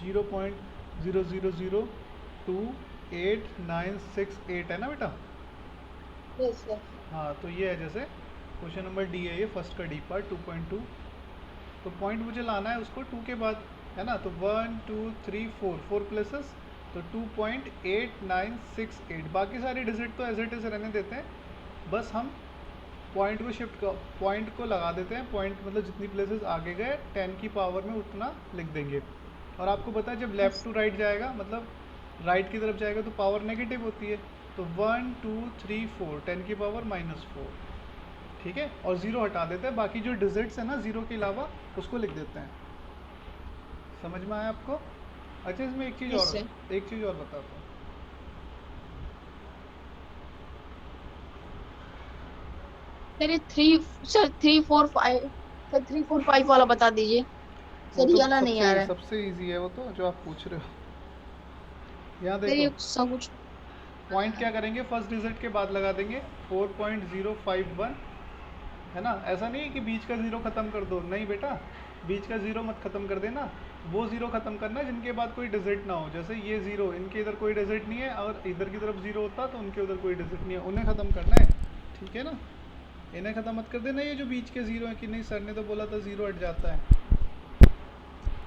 0.0002896 है ना बेटा? Yes sir. हाँ, तो ये है जैसे क्वेश्चन नंबर डी है ये, फर्स्ट का डी पार्ट 2.2। तो पॉइंट मुझे लाना है उसको 2 के बाद, है ना। तो 1 2 3 4 प्लेसेस, तो 2.8968। बाकी सारी डिजिट तो एज इट इज़ रहने देते हैं, बस हम पॉइंट को लगा देते हैं। पॉइंट मतलब जितनी प्लेसेस आगे गए 10 की पावर में उतना लिख देंगे। और आपको पता है जब लेफ़्ट टू राइट जाएगा, मतलब राइट की तरफ जाएगा तो पावर नेगेटिव होती है। तो 1 2 3 4 10 की पावर -4, ठीक है। और 0 हटा देते हैं, बाकी जो डिजिट्स है ना 0 के अलावा उसको लिख देते हैं। समझ में आया आपको? अच्छा, इसमें एक चीज़ और बताता हूँ। सर ये 3 4 5 सर 3 4 5 वाला बता दीजिए वो सर, तो ये वाला नहीं आ रहा है सबसे इजी है वो तो, जो आप पूछ रहे हो। यहाँ सर। देखो ये सब कुछ पॉइंट क्या करेंगे, फर्स्ट डिजिट के बाद लगा देंगे 4.051, है ना। ऐसा नहीं है कि बीच का ज़ीरो ख़त्म कर दो, नहीं बेटा, बीच का ज़ीरो मत ख़त्म कर देना। वो ज़ीरो ख़त्म करना है जिनके बाद कोई डिजिट ना हो। जैसे ये ज़ीरो, इनके इधर कोई डिजिट नहीं है, और इधर की तरफ ज़ीरो होता तो उनके उधर कोई डिजिट नहीं है, उन्हें ख़त्म करना है, ठीक है ना। इन्हें ख़त्म मत कर देना, ये जो बीच के ज़ीरो है कि नहीं सर ने तो बोला था ज़ीरो हट जाता है।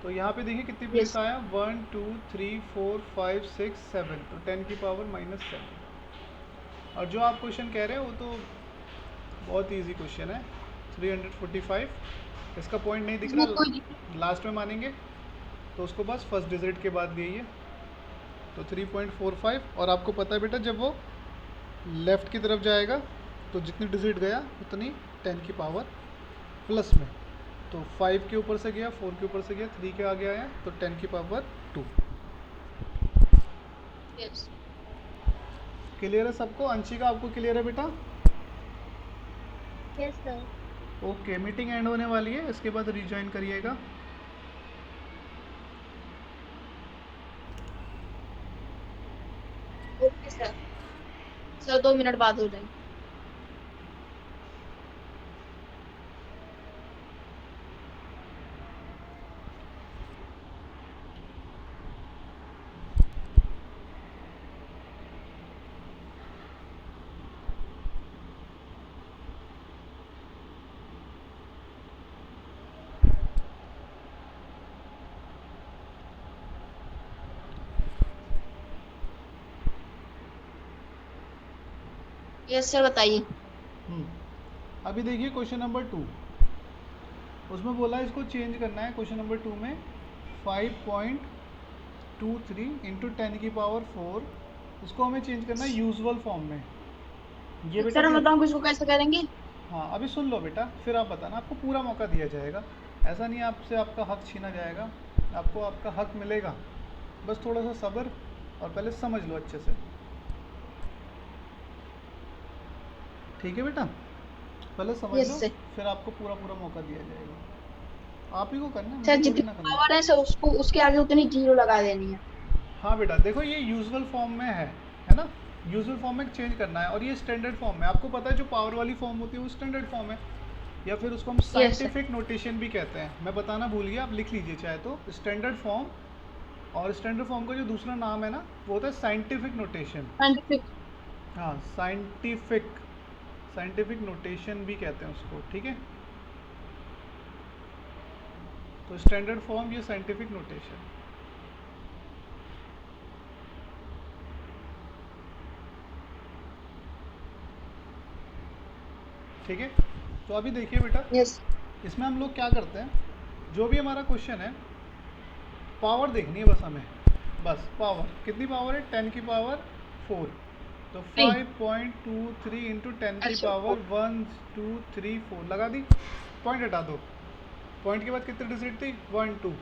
तो यहाँ पे देखिए कितनी प्लेस Yes. आया, 1 2 3 4 5 6 7, तो 10 की पावर -7। और जो आप क्वेश्चन कह रहे हैं वो तो बहुत इजी क्वेश्चन है, 345। इसका पॉइंट नहीं दिख इसमें रहा, कोई लास्ट में मानेंगे तो उसको बस फर्स्ट डिजिट के बाद लिए, तो 3.45। और आपको पता है बेटा जब वो लेफ़्ट की तरफ जाएगा तो जितनी डिजिट गया उतनी 10 की पावर प्लस में, तो 5 के ऊपर से गया, 4 के ऊपर से गया, 3 के आगे आया तो 10 की पावर 2। Yes. क्लियर है सबको? अंशिका आपको क्लियर है बेटा? Yes sir. Okay, meeting and होने वाली है, इसके बाद रिज्वाइन करिएगा। Okay sir. सर 2 मिनट बाद हो जाएंगे। यस सर बताइए। अभी देखिए क्वेश्चन नंबर 2, उसमें बोला है इसको चेंज करना है। क्वेश्चन नंबर 2 में 5.23 इंटू 10 की पावर 4, उसको हमें चेंज करना है यूजुअल फॉर्म में। ये बेटा सर मैं बताऊँ किसको कैसे करेंगे? हाँ अभी सुन लो बेटा, फिर आप बताना, आपको पूरा मौका दिया जाएगा। ऐसा नहीं आपसे आपका हक छीना जाएगा, आपको आपका हक मिलेगा, बस थोड़ा सा सब्र और पहले समझ लो अच्छे से, ठीक है बेटा। पहले समझ Yes, लो, sir. फिर आपको पूरा पूरा मौका दिया जाएगा। आप ही को करना है, सर मुझे थोड़ी जितनी ना करना। पावर है सर उसको उसके आगे उतनी जीरो लगा देनी है। हाँ बेटा देखो ये यूजुअल फॉर्म में है ना, यूजुअल फॉर्म में चेंज करना है, और ये स्टैंडर्ड फॉर्म में। आपको पता है जो पावर वाली फॉर्म होती है वो स्टैंडर्ड फॉर्म है, या फिर उसको हम साइंटिफिक नोटेशन भी कहते हैं। मैं बताना भूल गया, आप लिख लीजिए चाहे तो, स्टैंडर्ड फॉर्म। और स्टैंडर्ड फॉर्म का जो दूसरा नाम है ना वो होता है साइंटिफिक नोटेशन। साइंटिफिक। हाँ साइंटिफिक नोटेशन भी कहते हैं उसको, ठीक है। तो स्टैंडर्ड फॉर्म, ये साइंटिफिक नोटेशन। ठीक है, तो अभी देखिए बेटा, यस इसमें हम लोग क्या करते हैं, जो भी हमारा क्वेश्चन है पावर देखनी है बस हमें, बस पावर कितनी पावर है, 10 की पावर 4, तो 5.23 इंटू 10 की पावर 1 2 3 4 लगा दी। पॉइंट हटा दो, पॉइंट के बाद कितनी डिजिट थी, 1 2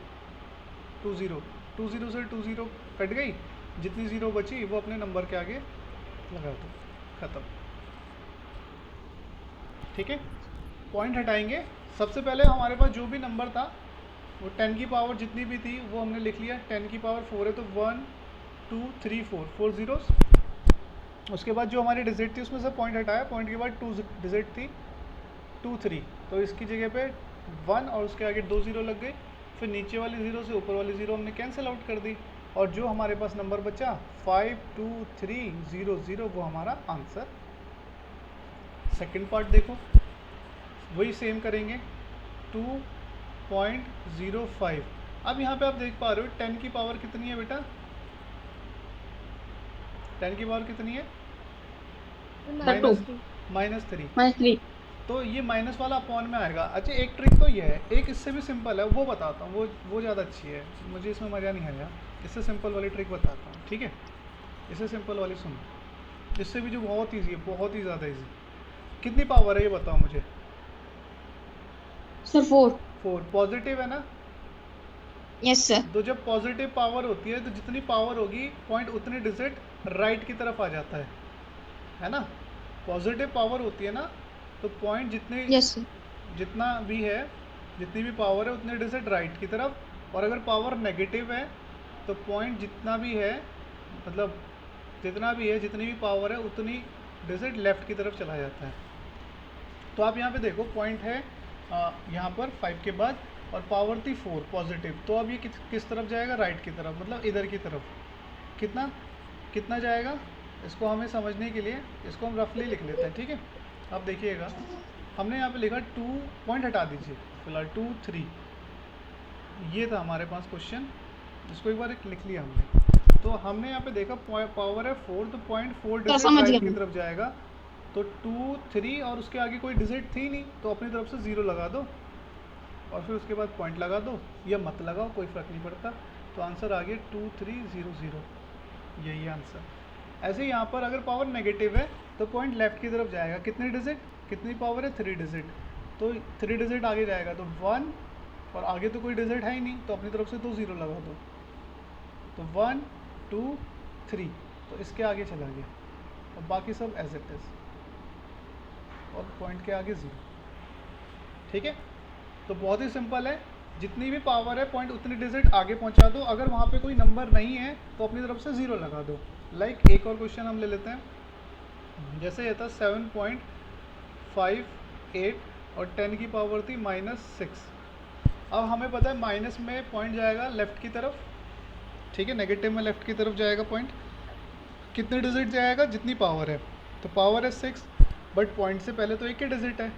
20 20 से 20 कट गई, जितनी ज़ीरो बची वो अपने नंबर के आगे लगा दो, ख़त्म। ठीक है, पॉइंट हटाएंगे। सबसे पहले हमारे पास जो भी नंबर था वो 10 की पावर जितनी भी थी वो हमने लिख लिया। 10 की पावर 4 है तो 1 2 3 4 4 ज़ीरोस। उसके बाद जो हमारी डिजिट थी उसमें से पॉइंट हटाया, पॉइंट के बाद 2 डिजिट थी 2 3, तो इसकी जगह पे 1 और उसके आगे 2 ज़ीरो लग गए। फिर नीचे वाली ज़ीरो से ऊपर वाली ज़ीरो हमने कैंसिल आउट कर दी, और जो हमारे पास नंबर बचा 5 2 3 0 0 वो हमारा आंसर। सेकंड पार्ट देखो, वही सेम करेंगे, 2.05। अब यहाँ पे आप देख पा रहे हो 10 की पावर कितनी है बेटा, 10 की पावर कितनी है, -3। तो ये माइनस वाला अपॉन में आएगा। अच्छा एक ट्रिक तो ये है, एक इससे भी सिंपल है, वो बताता हूँ, वो ज़्यादा अच्छी है, मुझे इसमें मज़ा नहीं आया। इससे सिंपल वाली ट्रिक बताता हूँ, ठीक है। इससे सिंपल वाली सुनो, इससे भी जो बहुत ईजी है, बहुत ही ज़्यादा ईजी। कितनी पावर है ये बताओ मुझे। सर 4 पॉजिटिव है ना। Yes sir. तो जब पॉजिटिव पावर होती है तो जितनी पावर होगी पॉइंट उतनी डिजिट राइट की तरफ आ जाता है ना। पॉजिटिव पावर होती है ना तो पॉइंट यस सर। जितना भी है, जितनी भी पावर है उतने डिजिट राइट की तरफ, और अगर पावर नेगेटिव है तो पॉइंट जितना भी है, मतलब जितना भी है, जितनी भी पावर है उतनी डिजिट लेफ़्ट की तरफ चला जाता है। तो आप यहाँ पे देखो पॉइंट है यहाँ पर 5 के बाद, और पावर थी 4 पॉजिटिव, तो अब ये किस तरफ जाएगा? राइट की तरफ, मतलब इधर की तरफ। कितना कितना जाएगा? इसको हमें समझने के लिए इसको हम रफली लिख लेते हैं, ठीक है। अब देखिएगा, हमने यहाँ पे लिखा 2 पॉइंट हटा दीजिए फिलहाल, 2 3, ये था हमारे पास क्वेश्चन, इसको एक बार लिख लिया हमने। तो हमने यहाँ पे देखा पावर है 4, तो पॉइंट 4 डिजिट समझ राइट गया। की तरफ जाएगा, तो 2 3 और उसके आगे कोई डिजिट थी नहीं, तो अपनी तरफ से 0 लगा दो, और फिर उसके बाद पॉइंट लगा दो, या मत लगाओ, कोई फ़र्क नहीं पड़ता। तो आंसर आ गया 2 3 0 0, यही आंसर। ऐसे ही यहाँ पर अगर पावर नेगेटिव है तो पॉइंट लेफ़्ट की तरफ जाएगा, कितने डिजिट, कितनी पावर है? 3 डिजिट, तो 3 डिजिट आगे जाएगा, तो 1, और आगे तो कोई डिजिट है ही नहीं, तो अपनी तरफ से तो 0 लगा दो, तो 1 2 3, तो इसके आगे चला गया, और बाकी सब एज इट इज़, और पॉइंट के आगे 0, ठीक है। तो बहुत ही सिंपल है, जितनी भी पावर है पॉइंट उतनी डिजिट आगे पहुंचा दो, अगर वहाँ पे कोई नंबर नहीं है तो अपनी तरफ से 0 लगा दो। लाइक एक और क्वेश्चन हम ले लेते हैं, जैसे ये था 7.58 और 10 की पावर थी -6। अब हमें पता है माइनस में पॉइंट जाएगा लेफ़्ट की तरफ, ठीक है, नेगेटिव में लेफ़्ट की तरफ जाएगा पॉइंट, कितने डिजिट जाएगा? जितनी पावर है, तो पावर है 6, बट पॉइंट से पहले तो एक ही डिजिट है,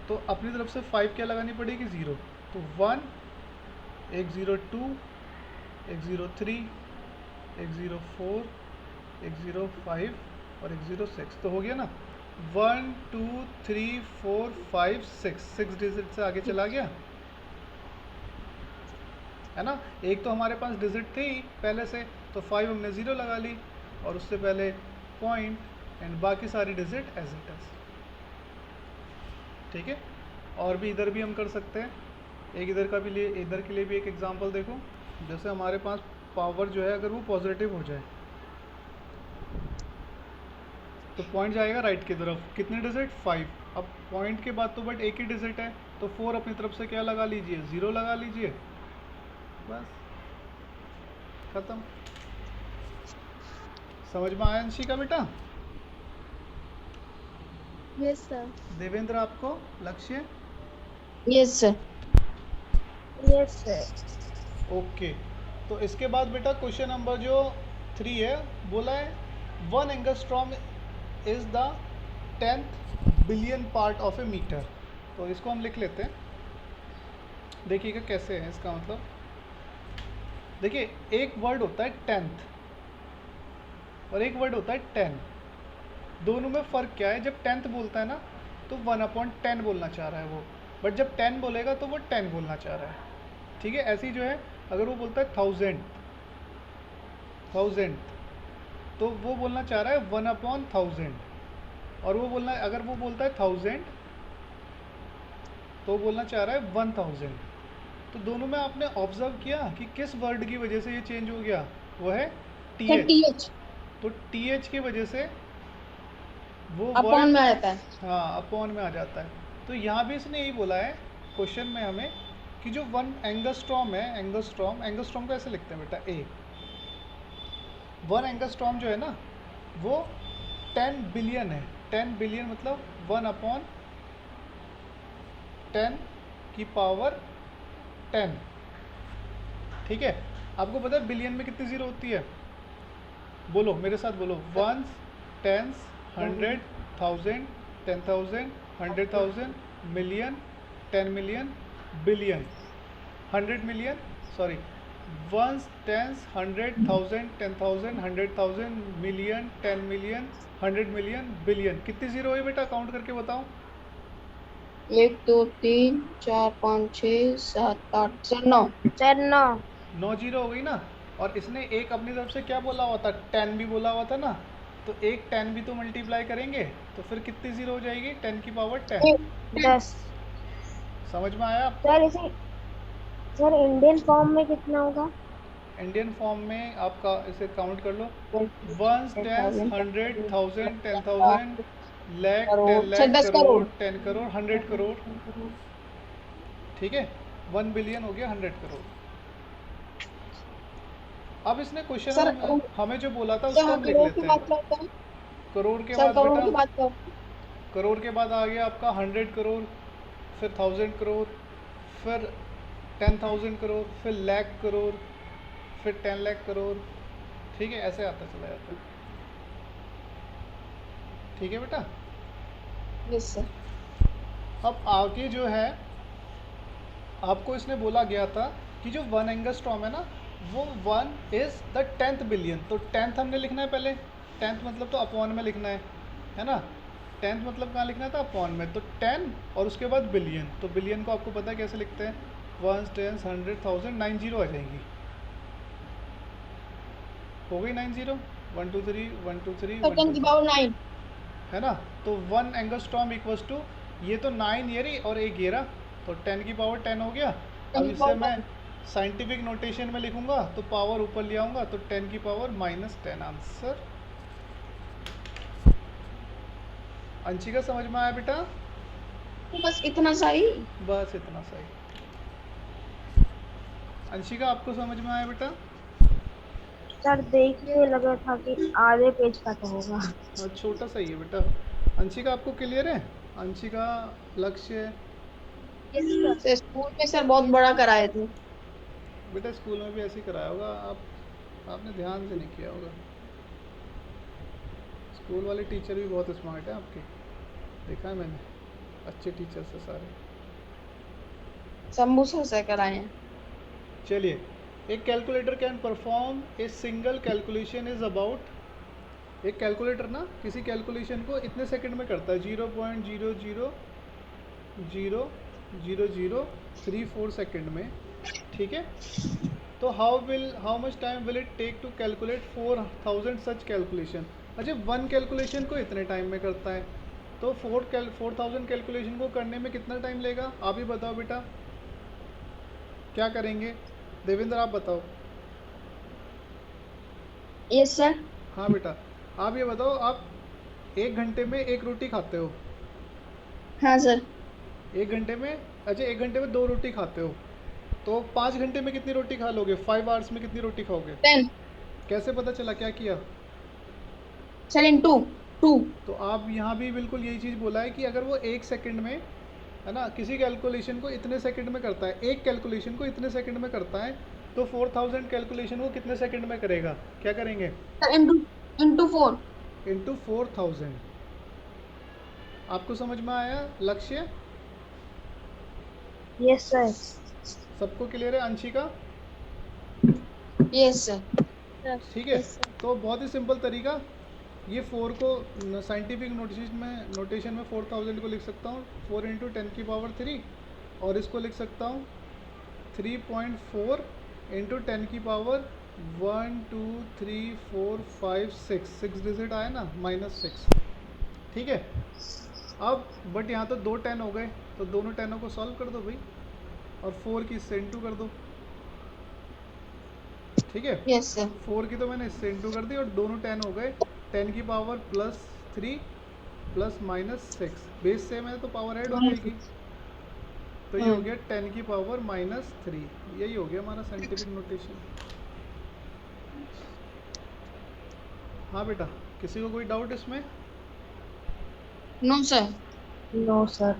तो अपनी तरफ से 5 क्या लगानी पड़ेगी? 0, तो 1, एक 0 2, एक 0 3, एक 0 4, एक 0 5 और एक 0 6, तो हो गया ना। 1 2 3 4 5 6 डिजिट से आगे चला गया, है ना। एक तो हमारे पास डिजिट थी पहले से, तो 5 हमने 0 लगा ली, और उससे पहले पॉइंट, एंड बाकी सारी डिजिट एज इट इज, ठीक है। और भी इधर भी हम कर सकते हैं, एक इधर का भी इधर के लिए भी एक एग्जांपल देखो, जैसे हमारे पास पावर जो है अगर वो पॉजिटिव हो जाए तो पॉइंट जाएगा राइट की तरफ, कितने डिजिट? 5। अब पॉइंट के बाद तो बट एक ही डिजिट है, तो 4 अपनी तरफ से क्या लगा लीजिए? 0 लगा लीजिए, बस खत्म। समझ में आया अंशिका बेटा? Yes sir. देवेंद्र आपको लक्ष्य? Yes sir. Yes sir. Okay, तो इसके बाद बेटा क्वेश्चन नंबर जो 3 है, बोला है 1 angstrom is the 10th billion part of a metre. तो इसको हम लिख लेते हैं, देखिएगा कैसे है इसका मतलब। देखिए, एक वर्ड होता है 10th और एक वर्ड होता है 10, दोनों में फ़र्क क्या है? जब 10th बोलता है ना तो 1/10 बोलना चाह रहा है वो, बट जब 10 बोलेगा तो वो 10 बोलना चाह रहा है, ठीक है। ऐसे ही जो है अगर वो बोलता है 1000 तो वो बोलना चाह रहा है 1/1000, और वो बोलना, अगर वो बोलता है 1000 तो बोलना चाह रहा है 1000। तो दोनों में आपने ऑब्जर्व किया कि किस वर्ड की वजह से ये चेंज हो गया? वो है TH। तो TH की वजह से वो अपॉन वर्ड, में आ जाता है। हाँ, अपॉन में आ जाता है। तो यहाँ भी इसने यही बोला है क्वेश्चन में हमें कि जो 1 एंगस्ट्रॉम है, एंगस्ट्रॉम को ऐसे लिखते हैं बेटा A। 1 एंगस्ट्रॉम जो है ना वो 10 बिलियन है। 10 बिलियन मतलब 1/10 की पावर 10, ठीक है। आपको पता है बिलियन में कितनी जीरो होती है? बोलो मेरे साथ, बोलो। 1s, 10s, 100, 1000, 10,000, 100,000, million, 10 million, billion, 100 million, sorry 1s, 10s, 100, 1000, 10,000, 100,000, million, 10 million, 100 million, billion. कितनी जीरो हुई बेटा? काउंट करके बताओ। 1 2 3 4 5 6 7 8 9 सर 9। 9 जीरो हो गई ना। और इसने एक अपनी तरफ से क्या बोला हुआ था? 10 भी बोला हुआ था ना, तो एक 10 भी तो मल्टीप्लाई करेंगे, तो फिर कितनी जीरो हो जाएगी? 10 की पावर 10। 10। समझ में आया आपको? सर इसे, सर इंडियन फॉर्म में कितना होगा? इंडियन फॉर्म में आपका इसे काउंट कर लो। 1s, 10s, 100, 1000, 10,000, lakh, crore, 10 sir lakh, 10 crore, crore. 10 crore, 100 crore, ठीक है। 1 बिलियन हो गया 100 करोड़। अब इसने क्वेश्चन सर में हमें जो बोला था उसको सर हम लिख करोड़ के लेते बाद हैं। क्या होता है? करोड़ के सर बाद करोड़ बेटा, के बाद क्या होता है? करोड़ के बाद आ गया आपका 100 करोड़, फिर 1000 करोड़, फिर 10,000 करोड़, फिर लाख करोड़, फिर 10 लाख करोड़, ठीक है। ऐसे आता चला जाता है, ठीक है बेटा। Yes sir. अब आगे जो है आपको इसने बोला गया था कि जो 1 एंगस्ट्रॉम है ना, वो 1 इज़ द 10th बिलियन। तो 10th हमने लिखना है पहले, 10th मतलब तो अपॉन में लिखना है ना। 10th मतलब कहाँ लिखना था, अपॉन में। तो 10 और उसके बाद बिलियन। तो बिलियन को आपको पता है कैसे लिखते हैं, 1 10 100 1000 90 आ जाएंगी। हो गई 90, 1 2 3 1 2 3 सर 1 10 2 की 3, पावर 9। है ना। तो 1 एंगस्ट्रॉम इक्वल्स टू, ये तो 9 ये रही और एक ये रहा, तो 10 की पावर 10 हो गया। 10 अब की इसे पावर मैं साइंटिफिक नोटेशन में लिखूंगा तो पावर ऊपर ले आऊंगा, तो 10 की पावर -10 आंसर। अंशिका समझ में आया बेटा? तो बस इतना सा ही। बस इतना सही। अंशिका आपको समझ में आया बेटा? सर देखने लगा था कि आधे पेज का तो होगा। हाँ, छोटा सा ही है बेटा। अंशिका आपको क्लियर है? अंशिका, लक्ष्य? सर स्कूल में सर बहुत बड़ा कराए थे। बेटा स्कूल में भी ऐसे ही कराया होगा, आपने ध्यान से नहीं किया होगा। स्कूल वाले टीचर भी बहुत स्मार्ट है आपके, देखा है मैंने, अच्छे टीचर्स है सारे। शंभू सर से कराए हैं। चलिए, एक calculator can perform a single calculation is about, एक कैलकुलेटर ना किसी कैलकुलेशन को इतने सेकंड में करता है, 0.0000034 सेकंड में, ठीक है। तो how much time will it take to calculate 4000 such calculation. अच्छा, 1 कैलकुलेशन को इतने टाइम में करता है, तो 4000 कैलकुलेशन को करने में कितना टाइम लेगा, आप ही बताओ बेटा, क्या करेंगे? देवेंद्र आप बताओ। Yes sir. हाँ बेटा, आप ये बताओ, आप 1 घंटे में 1 रोटी खाते हो? हाँ सर। 1 घंटे में, अच्छा 1 घंटे में 2 रोटी खाते हो, तो 5 घंटे में कितनी रोटी खा लोगे? 5 आवर्स में कितनी रोटी खाओगे? 10 कैसे पता चला, क्या किया? Sir into 2। तो आप यहाँ भी बिल्कुल यही चीज़ बोला है कि अगर वो 1 सेकंड में, है ना, किसी कैलकुलेशन को इतने सेकंड में करता है, एक कैलकुलेशन को इतने सेकंड में करता है, तो 4000 कैलकुलेशन को कितने सेकंड में करेगा? क्या करेंगे? Sir into 4। इंटू 4000। आपको समझ में आया लक्ष्य? Yes sir. सबको क्लियर है? अंशिका? Yes sir. ठीक है। तो बहुत ही सिंपल तरीका, ये 4 को साइंटिफिक नोटेशन में 4000 को लिख सकता हूँ 4 इंटू 10 की पावर 3, और इसको लिख सकता हूँ 3.4 इंटू 10 की पावर 1 2 3 4 5 6 डिजिट आया ना, -6, ठीक है। अब बट यहाँ तो 2 10 हो गए, तो दोनों 10 को सॉल्व कर दो भाई, और 4 की इससे इंटू कर दो, ठीक है। Yes sir. 4 की तो मैंने इससे इंटू कर दी, और दोनों 10 हो गए, 10 की पावर +3 +6, बेस सेम है तो पावर ऐड हो जाएगी, तो ये हो गया 10 की पावर -3। यही हो गया हमारा साइंटिफिक नोटेशन। हाँ बेटा, किसी को कोई डाउट इसमें? No sir. No sir.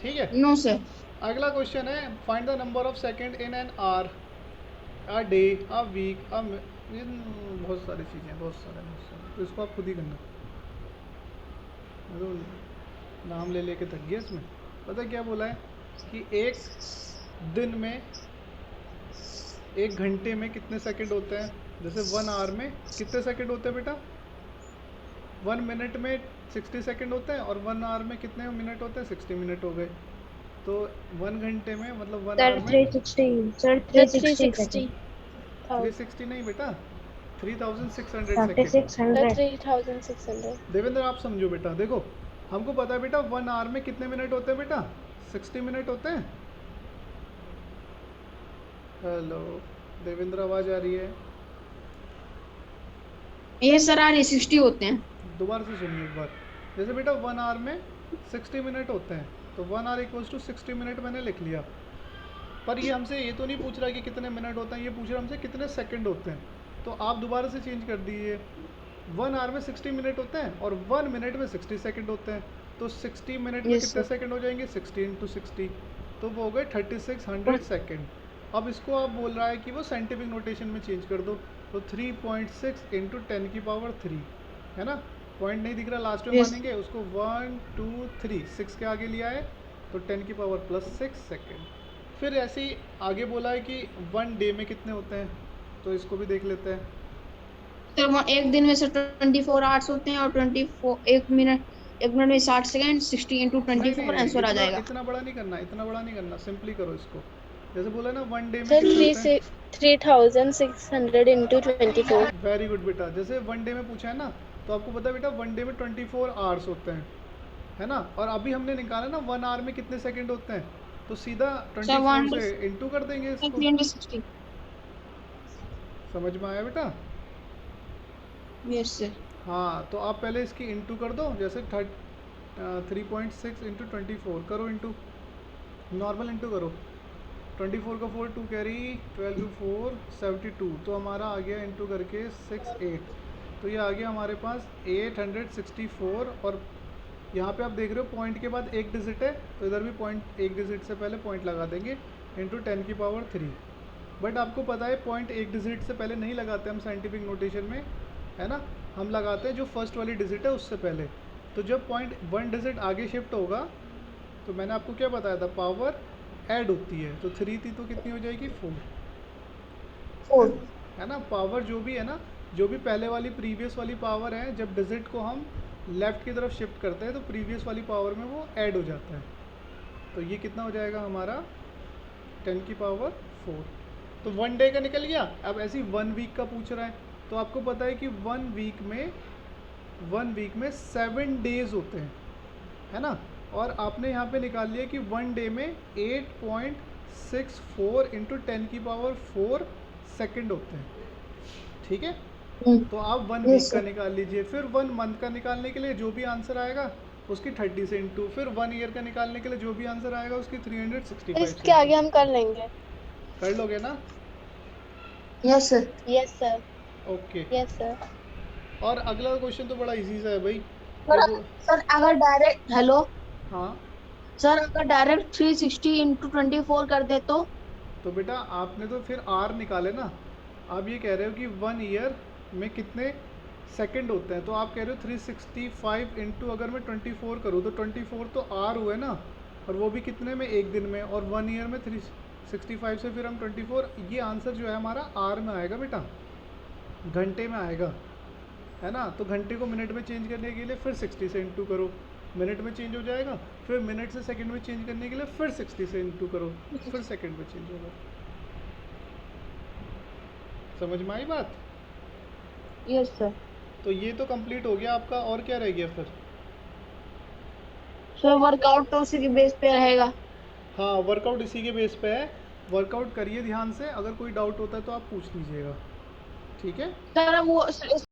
ठीक है। No sir. अगला क्वेश्चन है, find the number of second in an hour, a day, a week, बहुत सारी चीज़ें, बहुत सारे, तो इसको आप खुद ही करना। तो नाम ले लेके थक गया इसमें। पता क्या बोला है कि एक दिन में, 1 घंटे में कितने सेकंड होते हैं? जैसे 1 आवर में कितने सेकंड होते हैं बेटा? 1 मिनट में 60 सेकंड होते हैं, और 1 आवर में कितने मिनट होते हैं? 60 मिनट हो गए। तो 1 घंटे में मतलब 1 आवर सर में 360 सर 360 सेकंड। 360 नहीं बेटा, 3600 सेकंड। 3600। 3600। देवेंद्र आप समझो बेटा, देखो हमको पता है बेटा 1 आवर में कितने मिनट होते हैं बेटा? 60 मिनट होते हैं। हेलो देवेंद्र, आवाज़ आ रही है? ये सर आ रही 60 होते हैं। दोबारा से सुनिए एक बार। जैसे बेटा 1 आवर में 60 मिनट होते हैं, तो 1 आवर इक्वल्स टू 60 मिनट मैंने लिख लिया। पर ये हमसे ये तो नहीं पूछ रहा कि कितने मिनट होते हैं, ये पूछ रहा हमसे कितने सेकंड होते हैं। तो आप दोबारा से चेंज कर दीजिए, 1 आवर में 60 मिनट होते हैं और 1 मिनट में 60 सेकंड होते हैं। तो 60 मिनट में Yes, कितने sir. सेकंड हो जाएंगे, 60 इंटू 60, तो वो हो गए 3600 सेकंड। अब इसको आप बोल रहा है कि वो साइंटिफिक नोटेशन में चेंज कर दो, तो 3.6 इंटू 10 की पावर 3 है ना। पॉइंट नहीं दिख रहा लास्ट में Yes. मानेंगे उसको, 1 2 3 6 के आगे लिया है तो 10 की पावर प्लस 6 सेकेंड। फिर ऐसे ही आगे बोला है कि 1 डे में कितने होते हैं, तो इसको भी देख लेते हैं। सर वो एक दिन में से 24 आवर्स होते हैं और 1 मिनट में 60 सेकंड, 60 इंटू 24 आंसर आ जाएगा। इतना बड़ा नहीं करना, इतना बड़ा नहीं करना, सिंपली करो इसको। जैसे बोला ना 1 डे में सर कितने होते हैं, 3600 इंटू 24। वेरी गुड बेटा। जैसे 1 डे में पूछा है ना, तो आपको पता है बेटा 1 डे में 24 आवर्स होते हैं, है ना। और अभी हमने निकाला ना 1 आवर में कितने सेकंड होते हैं, तो सीधा 24 से इंटू कर देंगे इसको। 360। समझ में आया बेटा? Yes sir. हाँ, तो आप पहले इसकी इंटू कर दो, जैसे 3.6 इंटू 24 करो, इंटू नॉर्मल इंटू करो। 24 का 4 2 कैरी, 12 टू 4 72, तो हमारा आ गया इंटू करके 6 8, तो ये आ गया हमारे पास 864। और यहाँ पे आप देख रहे हो पॉइंट के बाद एक डिजिट है, तो इधर भी पॉइंट एक डिजिट से पहले पॉइंट लगा देंगे, इंटू 10 की पावर 3। बट आपको पता है पॉइंट एक डिजिट से पहले नहीं लगाते हम साइंटिफिक नोटेशन में, है ना। हम लगाते हैं जो फर्स्ट वाली डिजिट है उससे पहले। तो जब पॉइंट 1 डिजिट आगे शिफ्ट होगा, तो मैंने आपको क्या बताया था, पावर ऐड होती है, तो 3 थी तो कितनी हो जाएगी, 4, है ना। पावर जो भी है ना, जो भी पहले वाली प्रीवियस वाली पावर है, जब डिजिट को हम लेफ़्ट की तरफ शिफ्ट करते हैं तो प्रीवियस वाली पावर में वो ऐड हो जाता है। तो ये कितना हो जाएगा हमारा 10 की पावर 4। तो 1 डे का निकल गया। अब ऐसे ही 1 वीक का पूछ रहा है, तो आपको पता है कि 1 वीक में 7 डेज होते हैं, है ना। और आपने यहाँ पे निकाल लिया कि 1 डे में 8.64 इंटू 10 की पावर 4 सेकंड होते हैं, ठीक है। तो आप 1 वीक का निकाल लीजिए। फिर 1 मंथ का निकालने के लिए जो भी आंसर आएगा उसकी 30 से इंटू, फिर 1 ईयर का निकालने के लिए जो भी आंसर आएगा उसकी 365 इसके आगे हम कर लेंगे। कर लोगे ना? Yes sir. Yes sir. Okay. Yes sir. और अगला क्वेश्चन तो बड़ा इजी सा है भाई। सर अगर डायरेक्ट, हेलो हाँ, सर, अगर डायरेक्ट 360 इंटू 24 कर दे तो बेटा आपने तो फिर आर निकाले ना। आप ये कह रहे हो कि 1 ईयर में कितने सेकंड होते हैं, तो आप कह रहे हो 365 इंटू अगर मैं 24 करूँ तो 24 तो आर हुए ना, और वो भी कितने में, एक दिन में। और 1 ईयर में 365 से फिर हम 24, ये आंसर जो है हमारा आर में आएगा बेटा, घंटे में आएगा, है ना। तो घंटे को मिनट में चेंज करने के लिए फिर 60 से इंटू करो, मिनट में चेंज हो जाएगा। फिर मिनट से सेकंड में चेंज करने के लिए फिर 60 से इंटू करो, फिर सेकंड में चेंज होगा। समझ में आई बात? Yes sir. तो ये तो कंप्लीट हो गया आपका, और क्या रह गया फिर? सर वर्कआउट तो उसी के बेस पे रहेगा। हाँ, वर्कआउट इसी के बेस पे है। वर्कआउट करिए ध्यान से, अगर कोई डाउट होता है तो आप पूछ लीजिएगा, ठीक है। सर वो